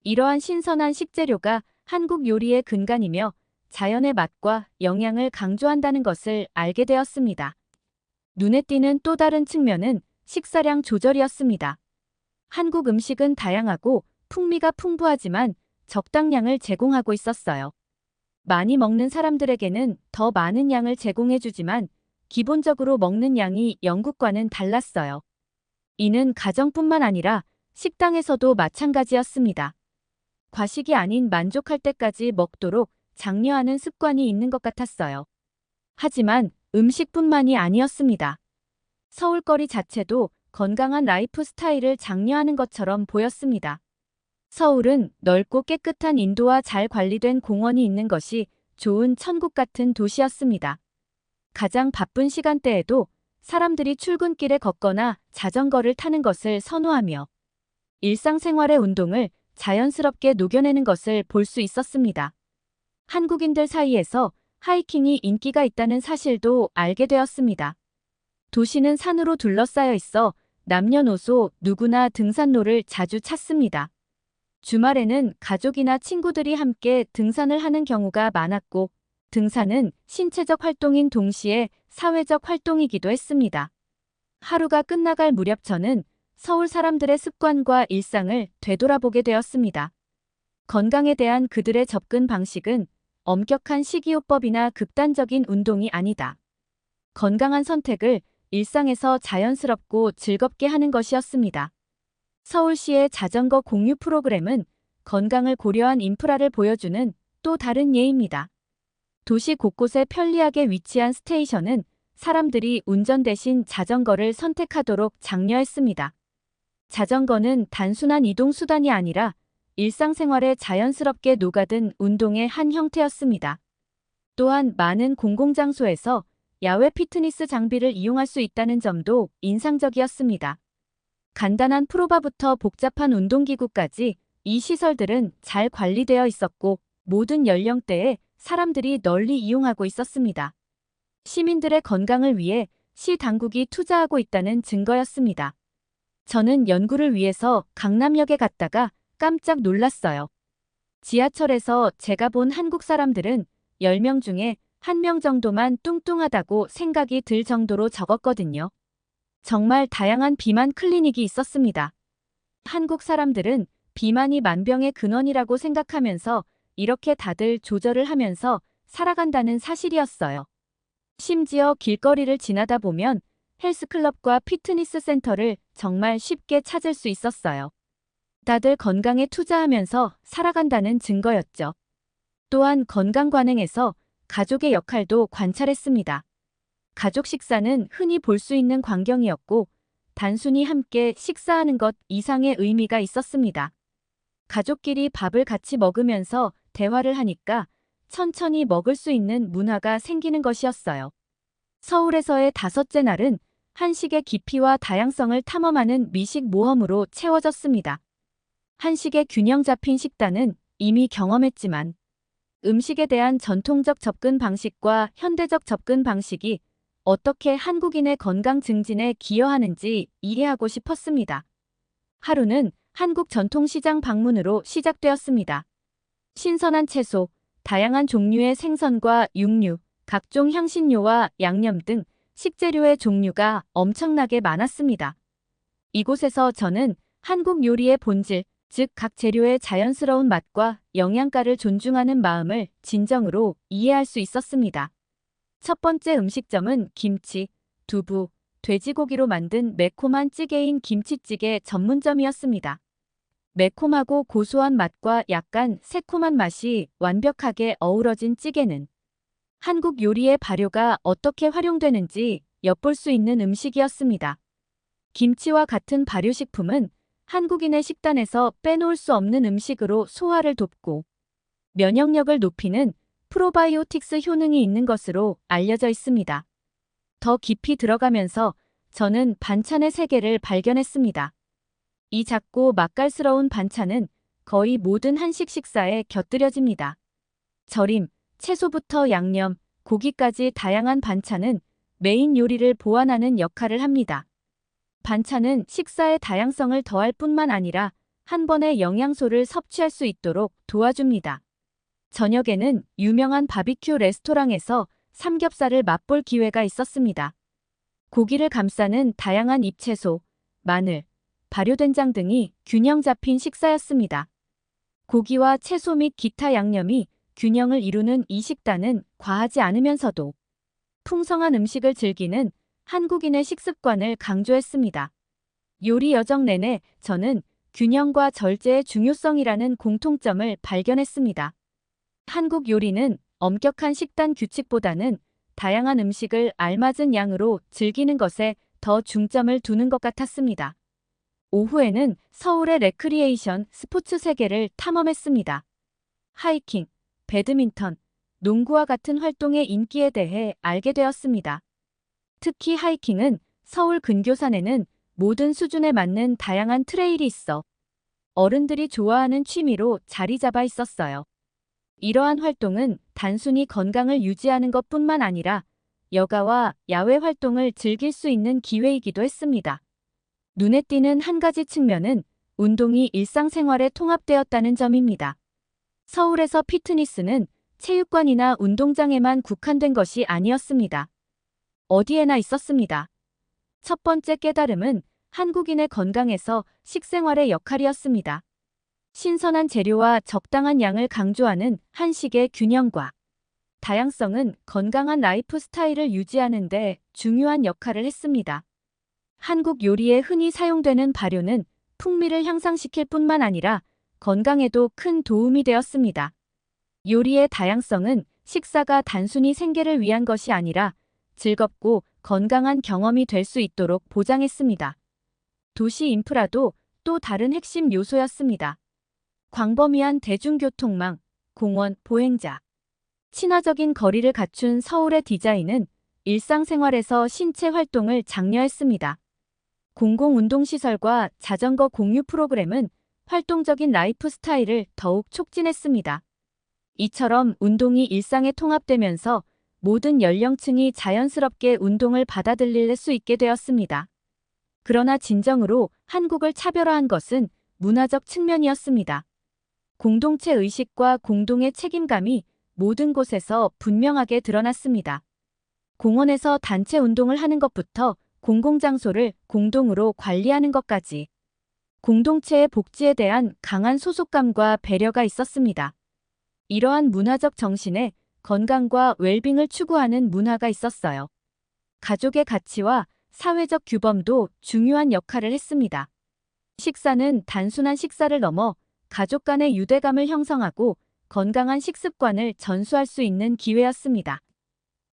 이러한 신선한 식재료가 한국 요리의 근간이며 자연의 맛과 영양을 강조한다는 것을 알게 되었습니다. 눈에 띄는 또 다른 측면은 식사량 조절이었습니다. 한국 음식은 다양하고 풍미가 풍부하지만 적당량을 제공하고 있었어요. 많이 먹는 사람들에게는 더 많은 양을 제공해주지만 기본적으로 먹는 양이 영국과는 달랐어요. 이는 가정뿐만 아니라 식당에서도 마찬가지였습니다. 과식이 아닌 만족할 때까지 먹도록 장려하는 습관이 있는 것 같았어요. 하지만 음식뿐만이 아니었습니다. 서울거리 자체도 건강한 라이프 스타일을 장려하는 것처럼 보였습니다. 서울은 넓고 깨끗한 인도와 잘 관리된 공원이 있는 것이 좋은 천국 같은 도시였습니다. 가장 바쁜 시간대에도 사람들이 출근길에 걷거나 자전거를 타는 것을 선호하며 일상생활의 운동을 자연스럽게 녹여내는 것을 볼 수 있었습니다. 한국인들 사이에서 하이킹이 인기가 있다는 사실도 알게 되었습니다. 도시는 산으로 둘러싸여 있어 남녀노소 누구나 등산로를 자주 찾습니다. 주말에는 가족이나 친구들이 함께 등산을 하는 경우가 많았고 등산은 신체적 활동인 동시에 사회적 활동이기도 했습니다. 하루가 끝나갈 무렵 저는 서울 사람들의 습관과 일상을 되돌아보게 되었습니다. 건강에 대한 그들의 접근 방식은 엄격한 식이요법이나 극단적인 운동이 아니다. 건강한 선택을 일상에서 자연스럽고 즐겁게 하는 것이었습니다. 서울시의 자전거 공유 프로그램은 건강을 고려한 인프라를 보여주는 또 다른 예입니다. 도시 곳곳에 편리하게 위치한 스테이션은 사람들이 운전 대신 자전거를 선택하도록 장려했습니다. 자전거는 단순한 이동수단이 아니라 일상생활에 자연스럽게 녹아든 운동의 한 형태였습니다. 또한 많은 공공장소에서 야외 피트니스 장비를 이용할 수 있다는 점도 인상적이었습니다. 간단한 프로바부터 복잡한 운동기구까지 이 시설들은 잘 관리되어 있었고 모든 연령대의 사람들이 널리 이용하고 있었습니다. 시민들의 건강을 위해 시 당국이 투자하고 있다는 증거였습니다. 저는 연구를 위해서 강남역에 갔다가 깜짝 놀랐어요. 지하철에서 제가 본 한국 사람들은 10명 중에 1명 정도만 뚱뚱하다고 생각이 들 정도로 적었거든요. 정말 다양한 비만 클리닉이 있었습니다. 한국 사람들은 비만이 만병의 근원이라고 생각하면서 이렇게 다들 조절을 하면서 살아간다는 사실이었어요. 심지어 길거리를 지나다 보면 헬스클럽과 피트니스 센터를 정말 쉽게 찾을 수 있었어요. 다들 건강에 투자하면서 살아간다는 증거였죠. 또한 건강 관행에서 가족의 역할도 관찰했습니다. 가족 식사는 흔히 볼 수 있는 광경이었고 단순히 함께 식사하는 것 이상의 의미가 있었습니다. 가족끼리 밥을 같이 먹으면서 대화를 하니까 천천히 먹을 수 있는 문화가 생기는 것이었어요. 서울에서의 5째 날은 한식의 깊이와 다양성을 탐험하는 미식 모험으로 채워졌습니다. 한식의 균형 잡힌 식단은 이미 경험했지만 음식에 대한 전통적 접근 방식과 현대적 접근 방식이 어떻게 한국인의 건강 증진에 기여하는지 이해하고 싶었습니다. 하루는 한국 전통시장 방문으로 시작되었습니다. 신선한 채소, 다양한 종류의 생선과 육류, 각종 향신료와 양념 등 식재료의 종류가 엄청나게 많았습니다. 이곳에서 저는 한국 요리의 본질, 즉 각 재료의 자연스러운 맛과 영양가를 존중하는 마음을 진정으로 이해할 수 있었습니다. 첫 번째 음식점은 김치, 두부, 돼지고기로 만든 매콤한 찌개인 김치찌개 전문점이었습니다. 매콤하고 고소한 맛과 약간 새콤한 맛이 완벽하게 어우러진 찌개는 한국 요리의 발효가 어떻게 활용되는지 엿볼 수 있는 음식이었습니다. 김치와 같은 발효식품은 한국인의 식단에서 빼놓을 수 없는 음식으로 소화를 돕고 면역력을 높이는 프로바이오틱스 효능이 있는 것으로 알려져 있습니다. 더 깊이 들어가면서 저는 반찬의 세계를 발견했습니다. 이 작고 맛깔스러운 반찬은 거의 모든 한식 식사에 곁들여집니다. 절임, 채소부터 양념, 고기까지 다양한 반찬은 메인 요리를 보완하는 역할을 합니다. 반찬은 식사의 다양성을 더할 뿐만 아니라 한 번에 영양소를 섭취할 수 있도록 도와줍니다. 저녁에는 유명한 바비큐 레스토랑에서 삼겹살을 맛볼 기회가 있었습니다. 고기를 감싸는 다양한 잎채소, 마늘, 발효된장 등이 균형 잡힌 식사였습니다. 고기와 채소 및 기타 양념이 균형을 이루는 이 식단은 과하지 않으면서도 풍성한 음식을 즐기는 한국인의 식습관을 강조했습니다. 요리 여정 내내 저는 균형과 절제의 중요성이라는 공통점을 발견했습니다. 한국 요리는 엄격한 식단 규칙보다는 다양한 음식을 알맞은 양으로 즐기는 것에 더 중점을 두는 것 같았습니다. 오후에는 서울의 레크리에이션 스포츠 세계를 탐험했습니다. 하이킹, 배드민턴, 농구와 같은 활동의 인기에 대해 알게 되었습니다. 특히 하이킹은 서울 근교산에는 모든 수준에 맞는 다양한 트레일이 있어 어른들이 좋아하는 취미로 자리 잡아 있었어요. 이러한 활동은 단순히 건강을 유지하는 것뿐만 아니라 여가와 야외 활동을 즐길 수 있는 기회이기도 했습니다. 눈에 띄는 한 가지 측면은 운동이 일상생활에 통합되었다는 점입니다. 서울에서 피트니스는 체육관이나 운동장에만 국한된 것이 아니었습니다. 어디에나 있었습니다. 첫 번째 깨달음은 한국인의 건강에서 식생활의 역할이었습니다. 신선한 재료와 적당한 양을 강조하는 한식의 균형과 다양성은 건강한 라이프 스타일을 유지하는 데 중요한 역할을 했습니다. 한국 요리에 흔히 사용되는 발효는 풍미를 향상시킬 뿐만 아니라 건강에도 큰 도움이 되었습니다. 요리의 다양성은 식사가 단순히 생계를 위한 것이 아니라 즐겁고 건강한 경험이 될 수 있도록 보장했습니다. 도시 인프라도 또 다른 핵심 요소였습니다. 광범위한 대중교통망, 공원, 보행자, 친화적인 거리를 갖춘 서울의 디자인은 일상생활에서 신체 활동을 장려했습니다. 공공운동시설과 자전거 공유 프로그램은 활동적인 라이프 스타일을 더욱 촉진했습니다. 이처럼 운동이 일상에 통합되면서 모든 연령층이 자연스럽게 운동을 받아들일 수 있게 되었습니다. 그러나 진정으로 한국을 차별화한 것은 문화적 측면이었습니다. 공동체 의식과 공동의 책임감이 모든 곳에서 분명하게 드러났습니다. 공원에서 단체 운동을 하는 것부터 공공장소를 공동으로 관리하는 것까지 공동체의 복지에 대한 강한 소속감과 배려가 있었습니다. 이러한 문화적 정신에 건강과 웰빙을 추구하는 문화가 있었어요. 가족의 가치와 사회적 규범도 중요한 역할을 했습니다. 식사는 단순한 식사를 넘어 가족 간의 유대감을 형성하고 건강한 식습관을 전수할 수 있는 기회였습니다.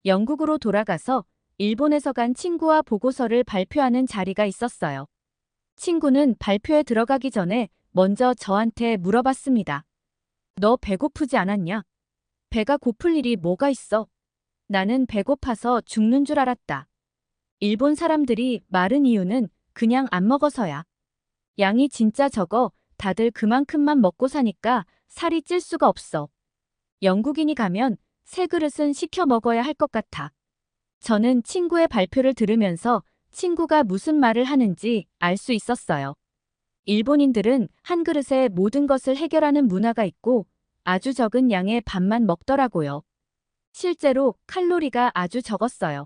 영국으로 돌아가서 일본에서 간 친구와 보고서를 발표하는 자리가 있었어요. 친구는 발표에 들어가기 전에 먼저 저한테 물어봤습니다. 너 배고프지 않았냐? 배가 고플 일이 뭐가 있어? 나는 배고파서 죽는 줄 알았다. 일본 사람들이 마른 이유는 그냥 안 먹어서야. 양이 진짜 적어 다들 그만큼만 먹고 사니까 살이 찔 수가 없어. 영국인이 가면 세 그릇은 시켜 먹어야 할 것 같아. 저는 친구의 발표를 들으면서 친구가 무슨 말을 하는지 알 수 있었어요. 일본인들은 한 그릇에 모든 것을 해결하는 문화가 있고 아주 적은 양의 밥만 먹더라고요. 실제로 칼로리가 아주 적었어요.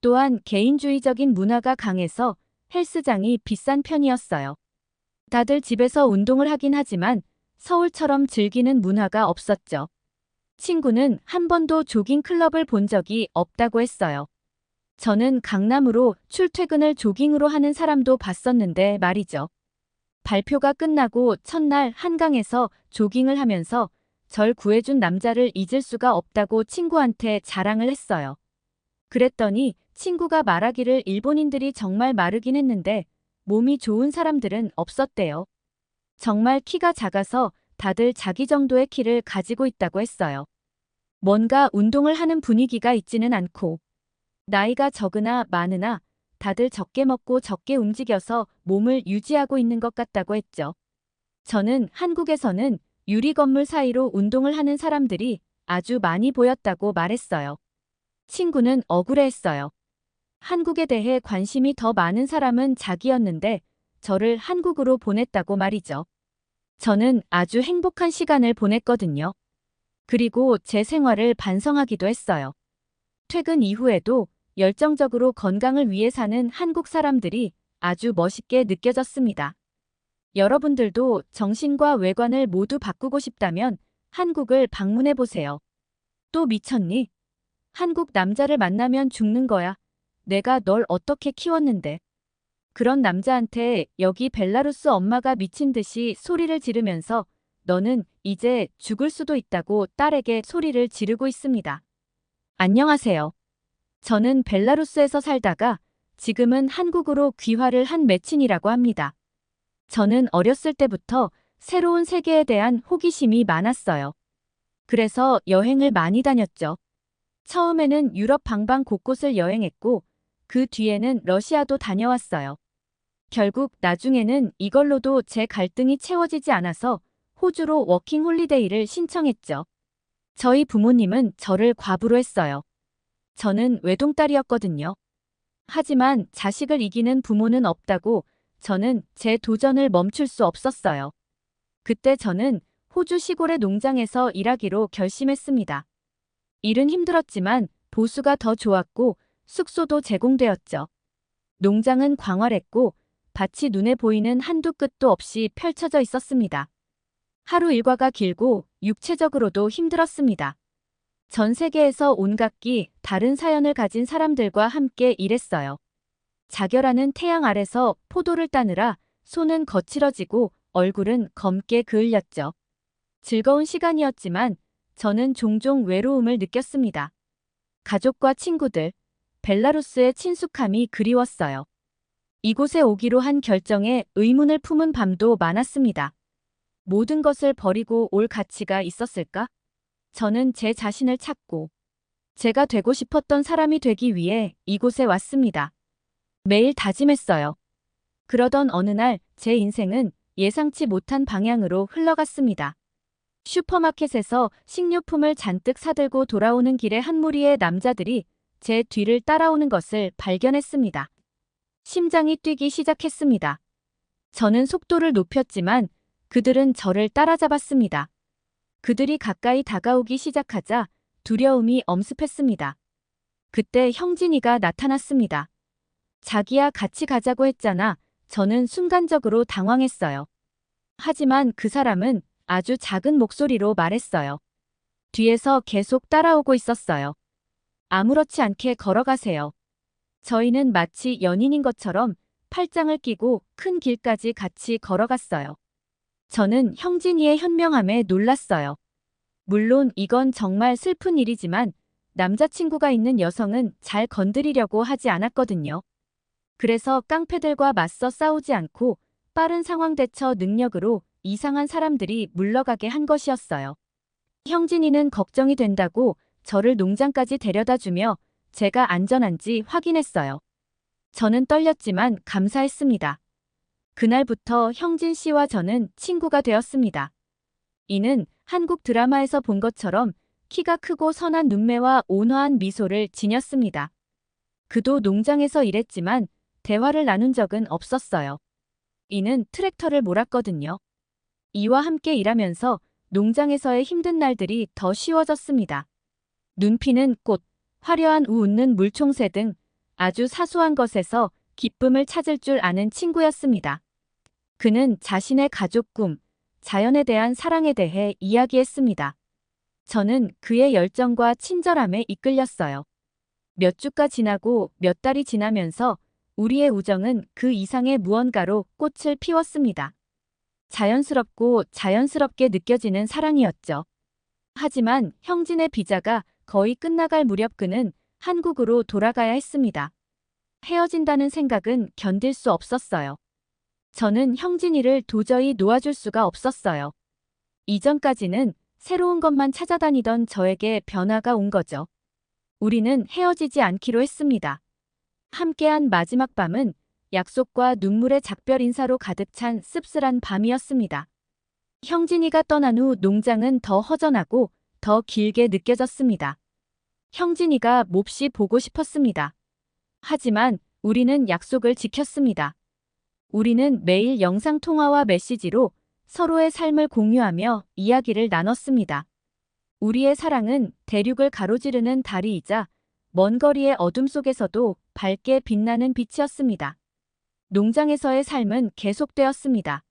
또한 개인주의적인 문화가 강해서 헬스장이 비싼 편이었어요. 다들 집에서 운동을 하긴 하지만 서울처럼 즐기는 문화가 없었죠. 친구는 한 번도 조깅 클럽을 본 적이 없다고 했어요. 저는 강남으로 출퇴근을 조깅으로 하는 사람도 봤었는데 말이죠. 발표가 끝나고 첫날 한강에서 조깅을 하면서 절 구해준 남자를 잊을 수가 없다고 친구한테 자랑을 했어요. 그랬더니 친구가 말하기를 일본인들이 정말 마르긴 했는데 몸이 좋은 사람들은 없었대요. 정말 키가 작아서 다들 자기 정도의 키를 가지고 있다고 했어요. 뭔가 운동을 하는 분위기가 있지는 않고 나이가 적으나 많으나 다들 적게 먹고 적게 움직여서 몸을 유지하고 있는 것 같다고 했죠. 저는 한국에서는 유리 건물 사이로 운동을 하는 사람들이 아주 많이 보였다고 말했어요. 친구는 억울해했어요. 한국에 대해 관심이 더 많은 사람은 자기였는데 저를 한국으로 보냈다고 말이죠. 저는 아주 행복한 시간을 보냈거든요. 그리고 제 생활을 반성하기도 했어요. 퇴근 이후에도 열정적으로 건강을 위해 사는 한국 사람들이 아주 멋있게 느껴졌습니다. 여러분들도 정신과 외관을 모두 바꾸고 싶다면 한국을 방문해 보세요. 또 미쳤니? 한국 남자를 만나면 죽는 거야. 내가 널 어떻게 키웠는데. 그런 남자한테 여기 벨라루스 엄마가 미친 듯이 소리를 지르면서 너는 이제 죽을 수도 있다고 딸에게 소리를 지르고 있습니다. 안녕하세요. 저는 벨라루스에서 살다가 지금은 한국으로 귀화를 한 매친이라고 합니다. 저는 어렸을 때부터 새로운 세계에 대한 호기심이 많았어요. 그래서 여행을 많이 다녔죠. 처음에는 유럽 방방 곳곳을 여행했고 그 뒤에는 러시아도 다녀왔어요. 결국 나중에는 이걸로도 제 갈등이 채워지지 않아서 호주로 워킹 홀리데이를 신청했죠. 저희 부모님은 저를 과부로 했어요. 저는 외동딸이었거든요. 하지만 자식을 이기는 부모는 없다고 저는 제 도전을 멈출 수 없었어요. 그때 저는 호주 시골의 농장에서 일하기로 결심했습니다. 일은 힘들었지만 보수가 더 좋았고 숙소도 제공되었죠. 농장은 광활했고 밭이 눈에 보이는 한두 끝도 없이 펼쳐져 있었습니다. 하루 일과가 길고 육체적으로도 힘들었습니다. 전 세계에서 온갖 다른 사연을 가진 사람들과 함께 일했어요. 자결하는 태양 아래서 포도를 따느라 손은 거칠어지고 얼굴은 검게 그을렸죠. 즐거운 시간이었지만 저는 종종 외로움을 느꼈습니다. 가족과 친구들, 벨라루스의 친숙함이 그리웠어요. 이곳에 오기로 한 결정에 의문을 품은 밤도 많았습니다. 모든 것을 버리고 올 가치가 있었을까? 저는 제 자신을 찾고 제가 되고 싶었던 사람이 되기 위해 이곳에 왔습니다. 매일 다짐했어요. 그러던 어느 날 제 인생은 예상치 못한 방향으로 흘러갔습니다. 슈퍼마켓에서 식료품을 잔뜩 사들고 돌아오는 길에 한 무리의 남자들이 제 뒤를 따라오는 것을 발견했습니다. 심장이 뛰기 시작했습니다. 저는 속도를 높였지만 그들은 저를 따라잡았습니다. 그들이 가까이 다가오기 시작하자 두려움이 엄습했습니다. 그때 형진이가 나타났습니다. 자기야 같이 가자고 했잖아. 저는 순간적으로 당황했어요. 하지만 그 사람은 아주 작은 목소리로 말했어요. 뒤에서 계속 따라오고 있었어요. 아무렇지 않게 걸어가세요. 저희는 마치 연인인 것처럼 팔짱을 끼고 큰 길까지 같이 걸어갔어요. 저는 형진이의 현명함에 놀랐어요. 물론 이건 정말 슬픈 일이지만 남자친구가 있는 여성은 잘 건드리려고 하지 않았거든요. 그래서 깡패들과 맞서 싸우지 않고 빠른 상황 대처 능력으로 이상한 사람들이 물러가게 한 것이었어요. 형진이는 걱정이 된다고 저를 농장까지 데려다주며 제가 안전한지 확인했어요. 저는 떨렸지만 감사했습니다. 그날부터 형진 씨와 저는 친구가 되었습니다. 이는 한국 드라마에서 본 것처럼 키가 크고 선한 눈매와 온화한 미소를 지녔습니다. 그도 농장에서 일했지만 대화를 나눈 적은 없었어요. 이는 트랙터를 몰았거든요. 이와 함께 일하면서 농장에서의 힘든 날들이 더 쉬워졌습니다. 눈 피는 꽃, 화려한 우 웃는 물총새 등 아주 사소한 것에서 기쁨을 찾을 줄 아는 친구였습니다. 그는 자신의 가족 꿈, 자연에 대한 사랑에 대해 이야기했습니다. 저는 그의 열정과 친절함에 이끌렸어요. 몇 주가 지나고 몇 달이 지나면서 우리의 우정은 그 이상의 무언가로 꽃을 피웠습니다. 자연스럽고 자연스럽게 느껴지는 사랑이었죠. 하지만 형진의 비자가 거의 끝나갈 무렵 그는 한국으로 돌아가야 했습니다. 헤어진다는 생각은 견딜 수 없었어요. 저는 형진이를 도저히 놓아줄 수가 없었어요. 이전까지는 새로운 것만 찾아다니던 저에게 변화가 온 거죠. 우리는 헤어지지 않기로 했습니다. 함께한 마지막 밤은 약속과 눈물의 작별 인사로 가득 찬 씁쓸한 밤이었습니다. 형진이가 떠난 후 농장은 더 허전하고 더 길게 느껴졌습니다. 형진이가 몹시 보고 싶었습니다. 하지만 우리는 약속을 지켰습니다. 우리는 매일 영상통화와 메시지로 서로의 삶을 공유하며 이야기를 나눴습니다. 우리의 사랑은 대륙을 가로지르는 달이이자 먼 거리의 어둠 속에서도 밝게 빛나는 빛이었습니다. 농장에서의 삶은 계속되었습니다.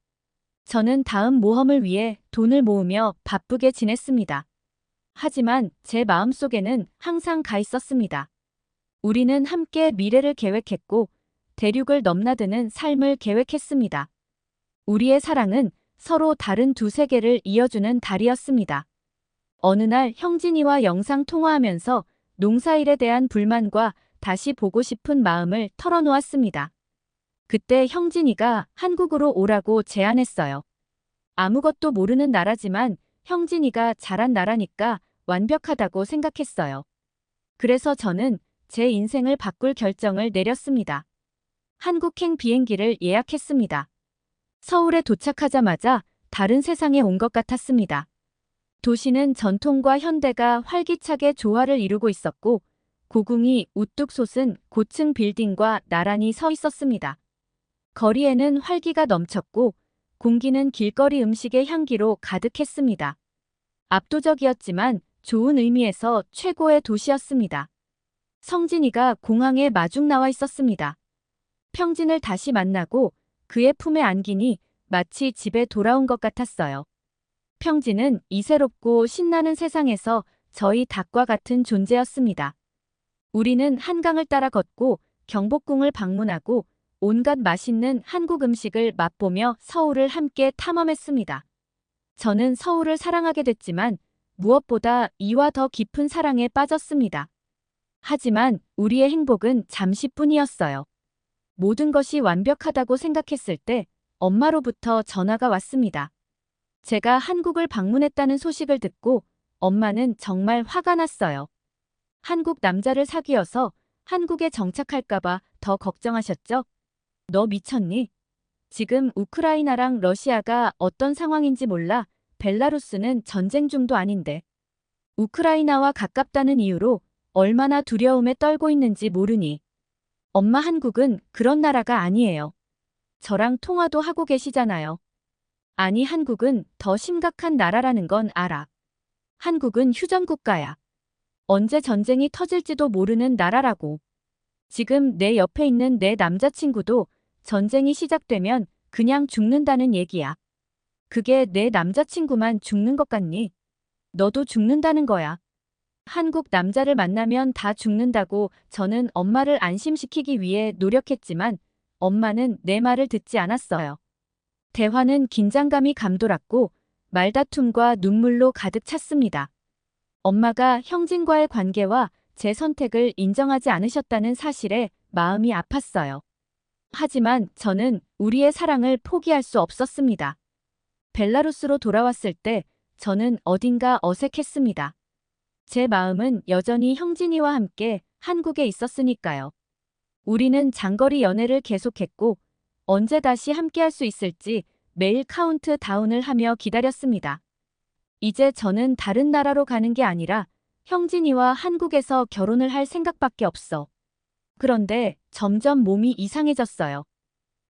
저는 다음 모험을 위해 돈을 모으며 바쁘게 지냈습니다. 하지만 제 마음속에는 항상 가 있었습니다. 우리는 함께 미래를 계획했고 대륙을 넘나드는 삶을 계획했습니다. 우리의 사랑은 서로 다른 두 세계를 이어주는 달이었습니다. 어느 날 형진이와 영상 통화하면서 농사일에 대한 불만과 다시 보고 싶은 마음을 털어놓았습니다. 그때 형진이가 한국으로 오라고 제안했어요. 아무것도 모르는 나라지만 형진이가 잘한 나라니까 완벽하다고 생각했어요. 그래서 저는 제 인생을 바꿀 결정을 내렸습니다. 한국행 비행기를 예약했습니다. 서울에 도착하자마자 다른 세상에 온 것 같았습니다. 도시는 전통과 현대가 활기차게 조화를 이루고 있었고 고궁이 우뚝 솟은 고층 빌딩과 나란히 서 있었습니다. 거리에는 활기가 넘쳤고 공기는 길거리 음식의 향기로 가득했습니다. 압도적이었지만 좋은 의미에서 최고의 도시였습니다. 성진이가 공항에 마중 나와 있었습니다. 평진을 다시 만나고 그의 품에 안기니 마치 집에 돌아온 것 같았어요. 평진은 이새롭고 신나는 세상에서 저희 닭과 같은 존재였습니다. 우리는 한강을 따라 걷고 경복궁을 방문하고 온갖 맛있는 한국 음식을 맛보며 서울을 함께 탐험했습니다. 저는 서울을 사랑하게 됐지만 무엇보다 이와 더 깊은 사랑에 빠졌습니다. 하지만 우리의 행복은 잠시뿐이었어요. 모든 것이 완벽하다고 생각했을 때 엄마로부터 전화가 왔습니다. 제가 한국을 방문했다는 소식을 듣고 엄마는 정말 화가 났어요. 한국 남자를 사귀어서 한국에 정착할까봐 더 걱정하셨죠? 너 미쳤니? 지금 우크라이나랑 러시아가 어떤 상황인지 몰라. 벨라루스는 전쟁 중도 아닌데. 우크라이나와 가깝다는 이유로 얼마나 두려움에 떨고 있는지 모르니. 엄마, 한국은 그런 나라가 아니에요. 저랑 통화도 하고 계시잖아요. 아니, 한국은 더 심각한 나라라는 건 알아. 한국은 휴전국가야. 언제 전쟁이 터질지도 모르는 나라라고. 지금 내 옆에 있는 내 남자친구도 전쟁이 시작되면 그냥 죽는다는 얘기야. 그게 내 남자친구만 죽는 것 같니? 너도 죽는다는 거야. 한국 남자를 만나면 다 죽는다고. 저는 엄마를 안심시키기 위해 노력했지만 엄마는 내 말을 듣지 않았어요. 대화는 긴장감이 감돌았고 말다툼과 눈물로 가득 찼습니다. 엄마가 형진과의 관계와 제 선택을 인정하지 않으셨다는 사실에 마음이 아팠어요. 하지만 저는 우리의 사랑을 포기할 수 없었습니다. 벨라루스로 돌아왔을 때 저는 어딘가 어색했습니다. 제 마음은 여전히 형진이와 함께 한국에 있었으니까요. 우리는 장거리 연애를 계속했고 언제 다시 함께할 수 있을지 매일 카운트다운을 하며 기다렸습니다. 이제 저는 다른 나라로 가는 게 아니라 형진이와 한국에서 결혼을 할 생각밖에 없어. 그런데 점점 몸이 이상해졌어요.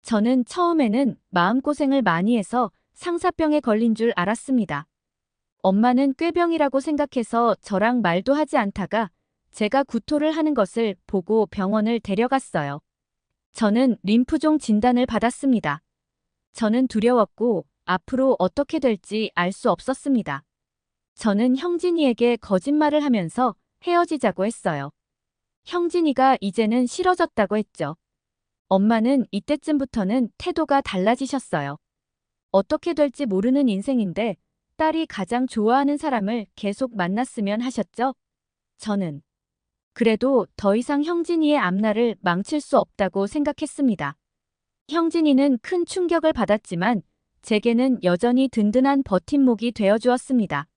저는 처음에는 마음고생을 많이 해서 상사병에 걸린 줄 알았습니다. 엄마는 꾀병이라고 생각해서 저랑 말도 하지 않다가 제가 구토를 하는 것을 보고 병원을 데려갔어요. 저는 림프종 진단을 받았습니다. 저는 두려웠고 앞으로 어떻게 될지 알 수 없었습니다. 저는 형진이에게 거짓말을 하면서 헤어지자고 했어요. 형진이가 이제는 싫어졌다고 했죠. 엄마는 이때쯤부터는 태도가 달라지셨어요. 어떻게 될지 모르는 인생인데 딸이 가장 좋아하는 사람을 계속 만났으면 하셨죠? 저는 그래도 더 이상 형진이의 앞날을 망칠 수 없다고 생각했습니다. 형진이는 큰 충격을 받았지만 제게는 여전히 든든한 버팀목이 되어주었습니다.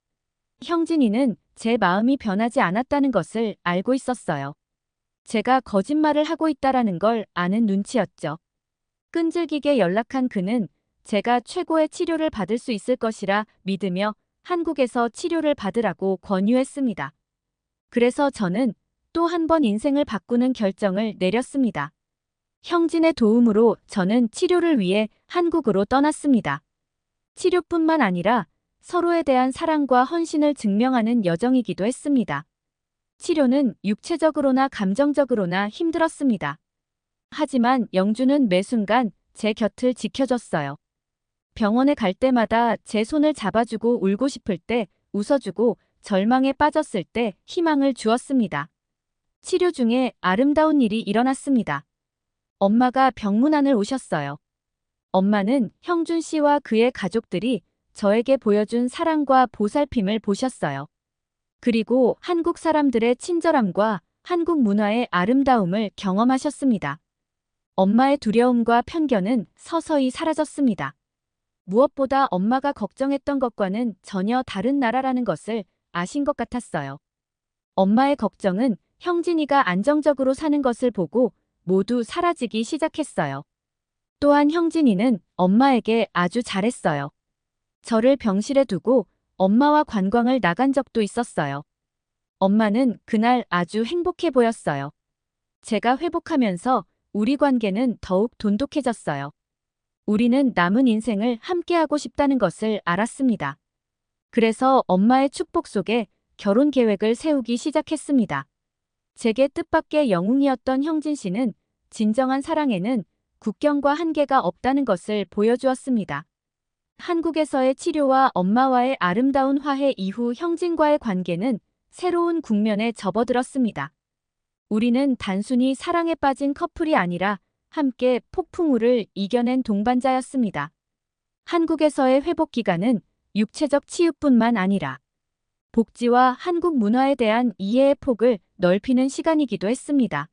형진이는 제 마음이 변하지 않았다는 것을 알고 있었어요. 제가 거짓말을 하고 있다라는 걸 아는 눈치였죠. 끈질기게 연락한 그는 제가 최고의 치료를 받을 수 있을 것이라 믿으며 한국에서 치료를 받으라고 권유했습니다. 그래서 저는 또 한 번 인생을 바꾸는 결정을 내렸습니다. 형진의 도움으로 저는 치료를 위해 한국으로 떠났습니다. 치료뿐만 아니라 서로에 대한 사랑과 헌신을 증명하는 여정이기도 했습니다. 치료는 육체적으로나 감정적으로나 힘들었습니다. 하지만 영주는 매 순간 제 곁을 지켜줬어요. 병원에 갈 때마다 제 손을 잡아주고 울고 싶을 때 웃어주고 절망에 빠졌을 때 희망을 주었습니다. 치료 중에 아름다운 일이 일어났습니다. 엄마가 병문안을 오셨어요. 엄마는 형준 씨와 그의 가족들이 저에게 보여준 사랑과 보살핌을 보셨어요. 그리고 한국 사람들의 친절함과 한국 문화의 아름다움을 경험하셨습니다. 엄마의 두려움과 편견은 서서히 사라졌습니다. 무엇보다 엄마가 걱정했던 것과는 전혀 다른 나라라는 것을 아신 것 같았어요. 엄마의 걱정은 형진이가 안정적으로 사는 것을 보고 모두 사라지기 시작했어요. 또한 형진이는 엄마에게 아주 잘했어요. 저를 병실에 두고 엄마와 관광을 나간 적도 있었어요. 엄마는 그날 아주 행복해 보였어요. 제가 회복하면서 우리 관계는 더욱 돈독해졌어요. 우리는 남은 인생을 함께하고 싶다는 것을 알았습니다. 그래서 엄마의 축복 속에 결혼 계획을 세우기 시작했습니다. 제게 뜻밖의 영웅이었던 형진 씨는 진정한 사랑에는 국경과 한계가 없다는 것을 보여주었습니다. 한국에서의 치료와 엄마와의 아름다운 화해 이후 형진과의 관계는 새로운 국면에 접어들었습니다. 우리는 단순히 사랑에 빠진 커플이 아니라 함께 폭풍우를 이겨낸 동반자였습니다. 한국에서의 회복 기간은 육체적 치유뿐만 아니라 복지와 한국 문화에 대한 이해의 폭을 넓히는 시간이기도 했습니다.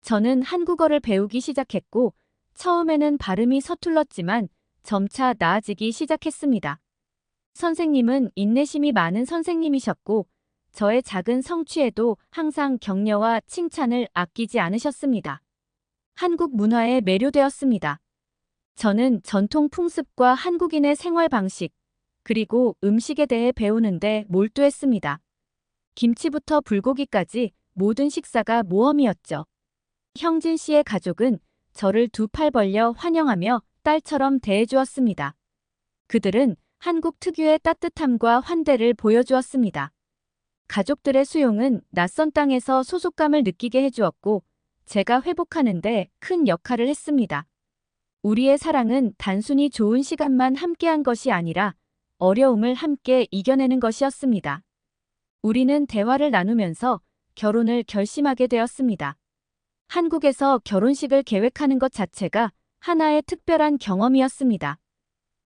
저는 한국어를 배우기 시작했고 처음에는 발음이 서툴렀지만 점차 나아지기 시작했습니다. 선생님은 인내심이 많은 선생님이셨고 저의 작은 성취에도 항상 격려와 칭찬을 아끼지 않으셨습니다. 한국 문화에 매료되었습니다. 저는 전통 풍습과 한국인의 생활 방식, 그리고 음식에 대해 배우는데 몰두했습니다. 김치부터 불고기까지 모든 식사가 모험이었죠. 형진 씨의 가족은 저를 두 팔 벌려 환영하며 딸처럼 대해주었습니다. 그들은 한국 특유의 따뜻함과 환대를 보여주었습니다. 가족들의 수용은 낯선 땅에서 소속감을 느끼게 해주었고 제가 회복하는데 큰 역할을 했습니다. 우리의 사랑은 단순히 좋은 시간만 함께한 것이 아니라 어려움을 함께 이겨내는 것이었습니다. 우리는 대화를 나누면서 결혼을 결심하게 되었습니다. 한국에서 결혼식을 계획하는 것 자체가 하나의 특별한 경험이었습니다.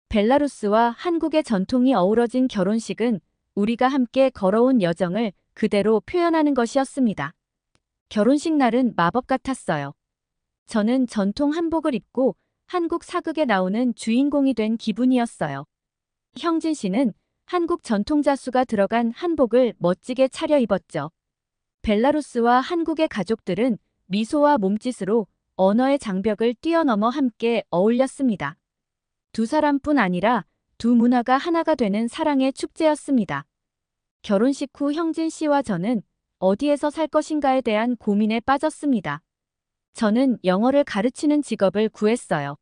벨라루스와 한국의 전통이 어우러진 결혼식은 우리가 함께 걸어온 여정을 그대로 표현하는 것이었습니다. 결혼식 날은 마법 같았어요. 저는 전통 한복을 입고 한국 사극에 나오는 주인공이 된 기분이었어요. 형진 씨는 한국 전통 자수가 들어간 한복을 멋지게 차려입었죠. 벨라루스와 한국의 가족들은 미소와 몸짓으로 언어의 장벽을 뛰어넘어 함께 어울렸습니다. 두 사람뿐 아니라 두 문화가 하나가 되는 사랑의 축제였습니다. 결혼식 후 형진 씨와 저는 어디에서 살 것인가에 대한 고민에 빠졌습니다. 저는 영어를 가르치는 직업을 구했어요.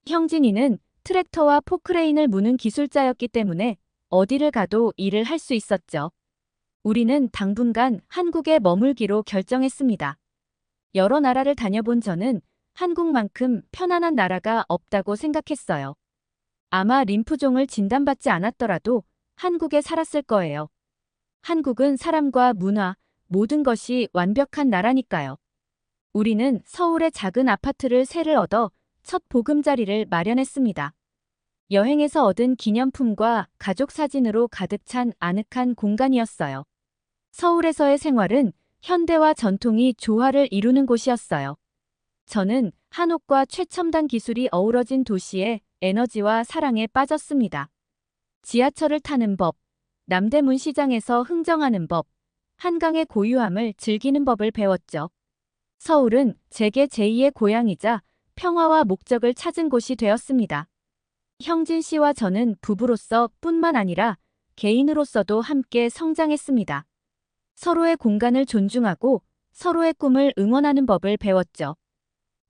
형진이는 트랙터와 포크레인을 무는 기술자였기 때문에 어디를 가도 일을 할 수 있었죠. 우리는 당분간 한국에 머물기로 결정했습니다. 여러 나라를 다녀본 저는 한국만큼 편안한 나라가 없다고 생각했어요. 아마 림프종을 진단받지 않았더라도 한국에 살았을 거예요. 한국은 사람과 문화, 모든 것이 완벽한 나라니까요. 우리는 서울의 작은 아파트를 세를 얻어 첫 보금자리를 마련했습니다. 여행에서 얻은 기념품과 가족 사진으로 가득 찬 아늑한 공간이었어요. 서울에서의 생활은 현대와 전통이 조화를 이루는 곳이었어요. 저는 한옥과 최첨단 기술이 어우러진 도시에 에너지와 사랑에 빠졌습니다. 지하철을 타는 법, 남대문 시장에서 흥정하는 법, 한강의 고유함을 즐기는 법을 배웠죠. 서울은 제게 제2의 고향이자 평화와 목적을 찾은 곳이 되었습니다. 형진 씨와 저는 부부로서 뿐만 아니라 개인으로서도 함께 성장했습니다. 서로의 공간을 존중하고 서로의 꿈을 응원하는 법을 배웠죠.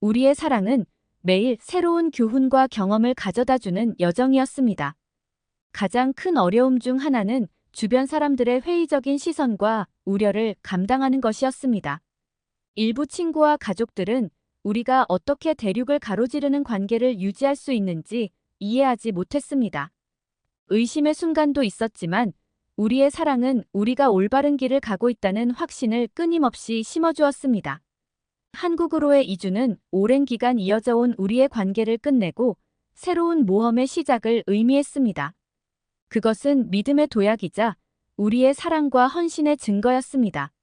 우리의 사랑은 매일 새로운 교훈과 경험을 가져다주는 여정이었습니다. 가장 큰 어려움 중 하나는 주변 사람들의 회의적인 시선과 우려를 감당하는 것이었습니다. 일부 친구와 가족들은 우리가 어떻게 대륙을 가로지르는 관계를 유지할 수 있는지 이해하지 못했습니다. 의심의 순간도 있었지만 우리의 사랑은 우리가 올바른 길을 가고 있다는 확신을 끊임없이 심어주었습니다. 한국으로의 이주는 오랜 기간 이어져 온 우리의 관계를 끝내고 새로운 모험의 시작을 의미했습니다. 그것은 믿음의 도약이자 우리의 사랑과 헌신의 증거였습니다.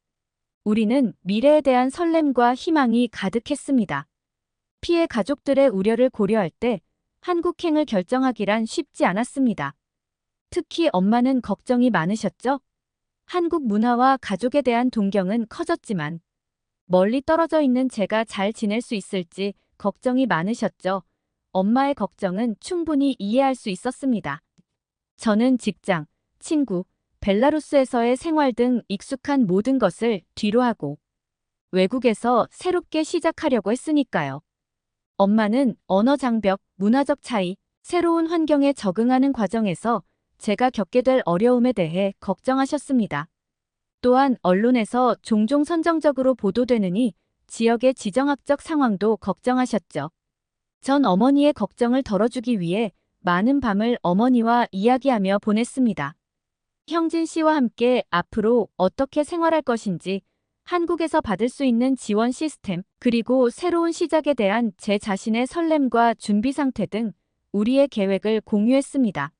우리는 미래에 대한 설렘과 희망이 가득했습니다. 피해 가족들의 우려를 고려할 때 한국행을 결정하기란 쉽지 않았습니다. 특히 엄마는 걱정이 많으셨죠? 한국 문화와 가족에 대한 동경은 커졌지만 멀리 떨어져 있는 제가 잘 지낼 수 있을지 걱정이 많으셨죠. 엄마의 걱정은 충분히 이해할 수 있었습니다. 저는 직장, 친구, 벨라루스에서의 생활 등 익숙한 모든 것을 뒤로하고 외국에서 새롭게 시작하려고 했으니까요. 엄마는 언어 장벽, 문화적 차이, 새로운 환경에 적응하는 과정에서 제가 겪게 될 어려움에 대해 걱정하셨습니다. 또한 언론에서 종종 선정적으로 보도되느니 지역의 지정학적 상황도 걱정하셨죠. 전 어머니의 걱정을 덜어주기 위해 많은 밤을 어머니와 이야기하며 보냈습니다. 형진 씨와 함께 앞으로 어떻게 생활할 것인지, 한국에서 받을 수 있는 지원 시스템, 그리고 새로운 시작에 대한 제 자신의 설렘과 준비 상태 등 우리의 계획을 공유했습니다.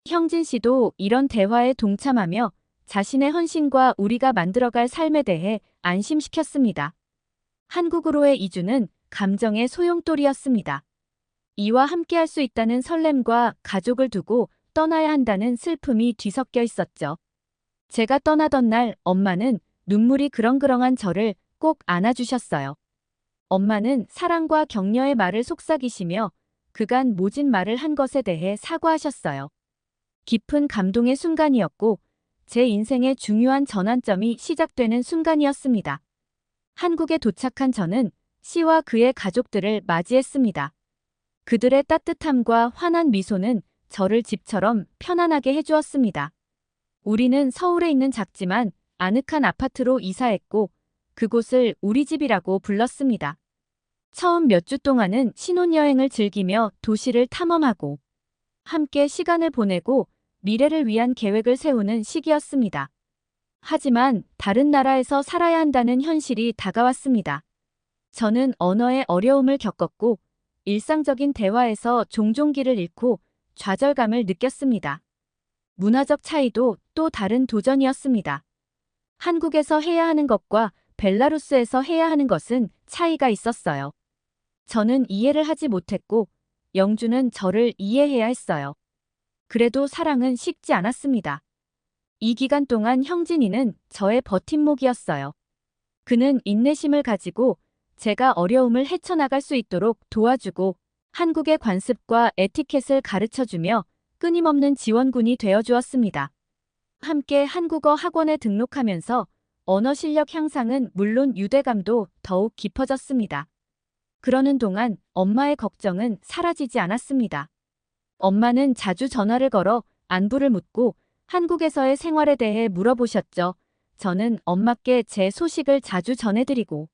형진 씨도 이런 대화에 동참하며 자신의 헌신과 우리가 만들어갈 삶에 대해 안심시켰습니다. 한국으로의 이주는 감정의 소용돌이였습니다. 이와 함께할 수 있다는 설렘과 가족을 두고 떠나야 한다는 슬픔이 뒤섞여 있었죠. 제가 떠나던 날 엄마는 눈물이 그렁그렁한 저를 꼭 안아주셨어요. 엄마는 사랑과 격려의 말을 속삭이시며 그간 모진 말을 한 것에 대해 사과하셨어요. 깊은 감동의 순간이었고 제 인생의 중요한 전환점이 시작되는 순간이었습니다. 한국에 도착한 저는 씨와 그의 가족들을 맞이했습니다. 그들의 따뜻함과 환한 미소는 저를 집처럼 편안하게 해주었습니다. 우리는 서울에 있는 작지만 아늑한 아파트로 이사했고 그곳을 우리 집이라고 불렀습니다. 처음 몇 주 동안은 신혼여행을 즐기며 도시를 탐험하고 함께 시간을 보내고 미래를 위한 계획을 세우는 시기였습니다. 하지만 다른 나라에서 살아야 한다는 현실이 다가왔습니다. 저는 언어의 어려움을 겪었고 일상적인 대화에서 종종 길을 잃고 좌절감을 느꼈습니다. 문화적 차이도 또 다른 도전이었습니다. 한국에서 해야 하는 것과 벨라루스에서 해야 하는 것은 차이가 있었어요. 저는 이해를 하지 못했고 영주는 저를 이해해야 했어요. 그래도 사랑은 식지 않았습니다. 이 기간 동안 형진이는 저의 버팀목이었어요. 그는 인내심을 가지고 제가 어려움을 헤쳐나갈 수 있도록 도와주고 한국의 관습과 에티켓을 가르쳐주며 끊임없는 지원군이 되어주었습니다. 함께 한국어 학원에 등록하면서 언어 실력 향상은 물론 유대감도 더욱 깊어졌습니다. 그러는 동안 엄마의 걱정은 사라지지 않았습니다. 엄마는 자주 전화를 걸어 안부를 묻고 한국에서의 생활에 대해 물어보셨죠. 저는 엄마께 제 소식을 자주 전해드리고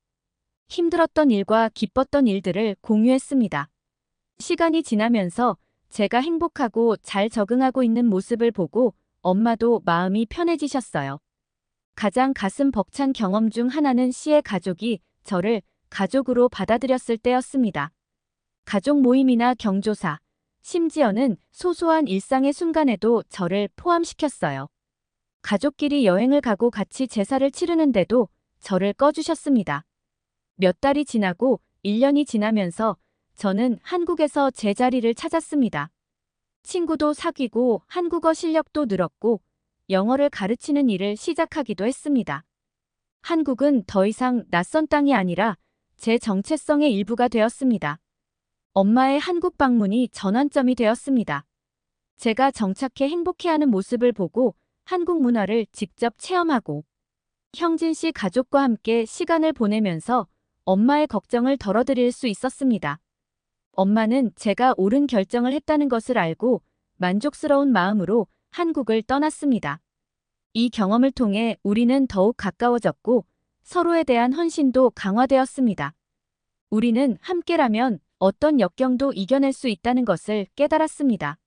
힘들었던 일과 기뻤던 일들을 공유했습니다. 시간이 지나면서 제가 행복하고 잘 적응하고 있는 모습을 보고 엄마도 마음이 편해지셨어요. 가장 가슴 벅찬 경험 중 하나는 씨의 가족이 저를 가족으로 받아들였을 때였습니다. 가족 모임이나 경조사, 심지어는 소소한 일상의 순간에도 저를 포함시켰어요. 가족끼리 여행을 가고 같이 제사를 치르는데도 저를 꺼주셨습니다. 몇 달이 지나고 1년이 지나면서 저는 한국에서 제 자리를 찾았습니다. 친구도 사귀고 한국어 실력도 늘었고 영어를 가르치는 일을 시작하기도 했습니다. 한국은 더 이상 낯선 땅이 아니라 제 정체성의 일부가 되었습니다. 엄마의 한국 방문이 전환점이 되었습니다. 제가 정착해 행복해하는 모습을 보고 한국 문화를 직접 체험하고 형진 씨 가족과 함께 시간을 보내면서 엄마의 걱정을 덜어드릴 수 있었습니다. 엄마는 제가 옳은 결정을 했다는 것을 알고 만족스러운 마음으로 한국을 떠났습니다. 이 경험을 통해 우리는 더욱 가까워졌고 서로에 대한 헌신도 강화되었습니다. 우리는 함께라면 어떤 역경도 이겨낼 수 있다는 것을 깨달았습니다.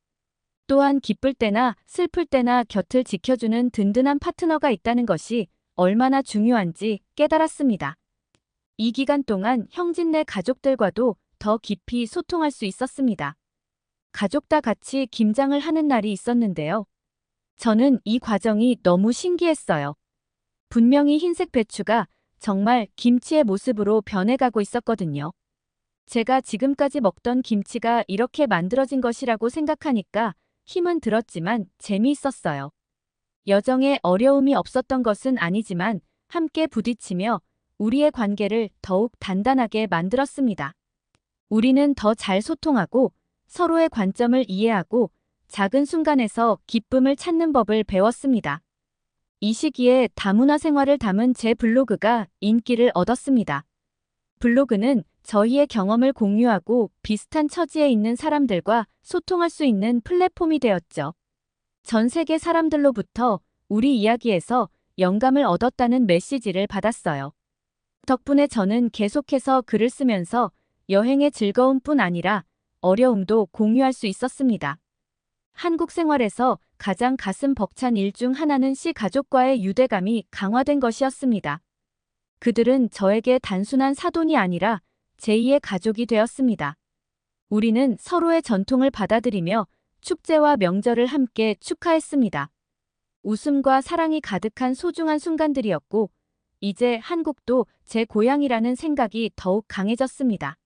또한 기쁠 때나 슬플 때나 곁을 지켜주는 든든한 파트너가 있다는 것이 얼마나 중요한지 깨달았습니다. 이 기간 동안 형진네 가족들과도 더 깊이 소통할 수 있었습니다. 가족 다 같이 김장을 하는 날이 있었는데요. 저는 이 과정이 너무 신기했어요. 분명히 흰색 배추가 정말 김치의 모습으로 변해가고 있었거든요. 제가 지금까지 먹던 김치가 이렇게 만들어진 것이라고 생각하니까 힘은 들었지만 재미있었어요. 여정에 어려움이 없었던 것은 아니지만 함께 부딪히며 우리의 관계를 더욱 단단하게 만들었습니다. 우리는 더 잘 소통하고 서로의 관점을 이해하고 작은 순간에서 기쁨을 찾는 법을 배웠습니다. 이 시기에 다문화 생활을 담은 제 블로그가 인기를 얻었습니다. 블로그는 저희의 경험을 공유하고 비슷한 처지에 있는 사람들과 소통할 수 있는 플랫폼이 되었죠. 전 세계 사람들로부터 우리 이야기에서 영감을 얻었다는 메시지를 받았어요. 덕분에 저는 계속해서 글을 쓰면서 여행의 즐거움뿐 아니라 어려움도 공유할 수 있었습니다. 한국 생활에서 가장 가슴 벅찬 일 중 하나는 씨 가족과의 유대감이 강화된 것이었습니다. 그들은 저에게 단순한 사돈이 아니라 제2의 가족이 되었습니다. 우리는 서로의 전통을 받아들이며 축제와 명절을 함께 축하했습니다. 웃음과 사랑이 가득한 소중한 순간들이었고, 이제 한국도 제 고향이라는 생각이 더욱 강해졌습니다.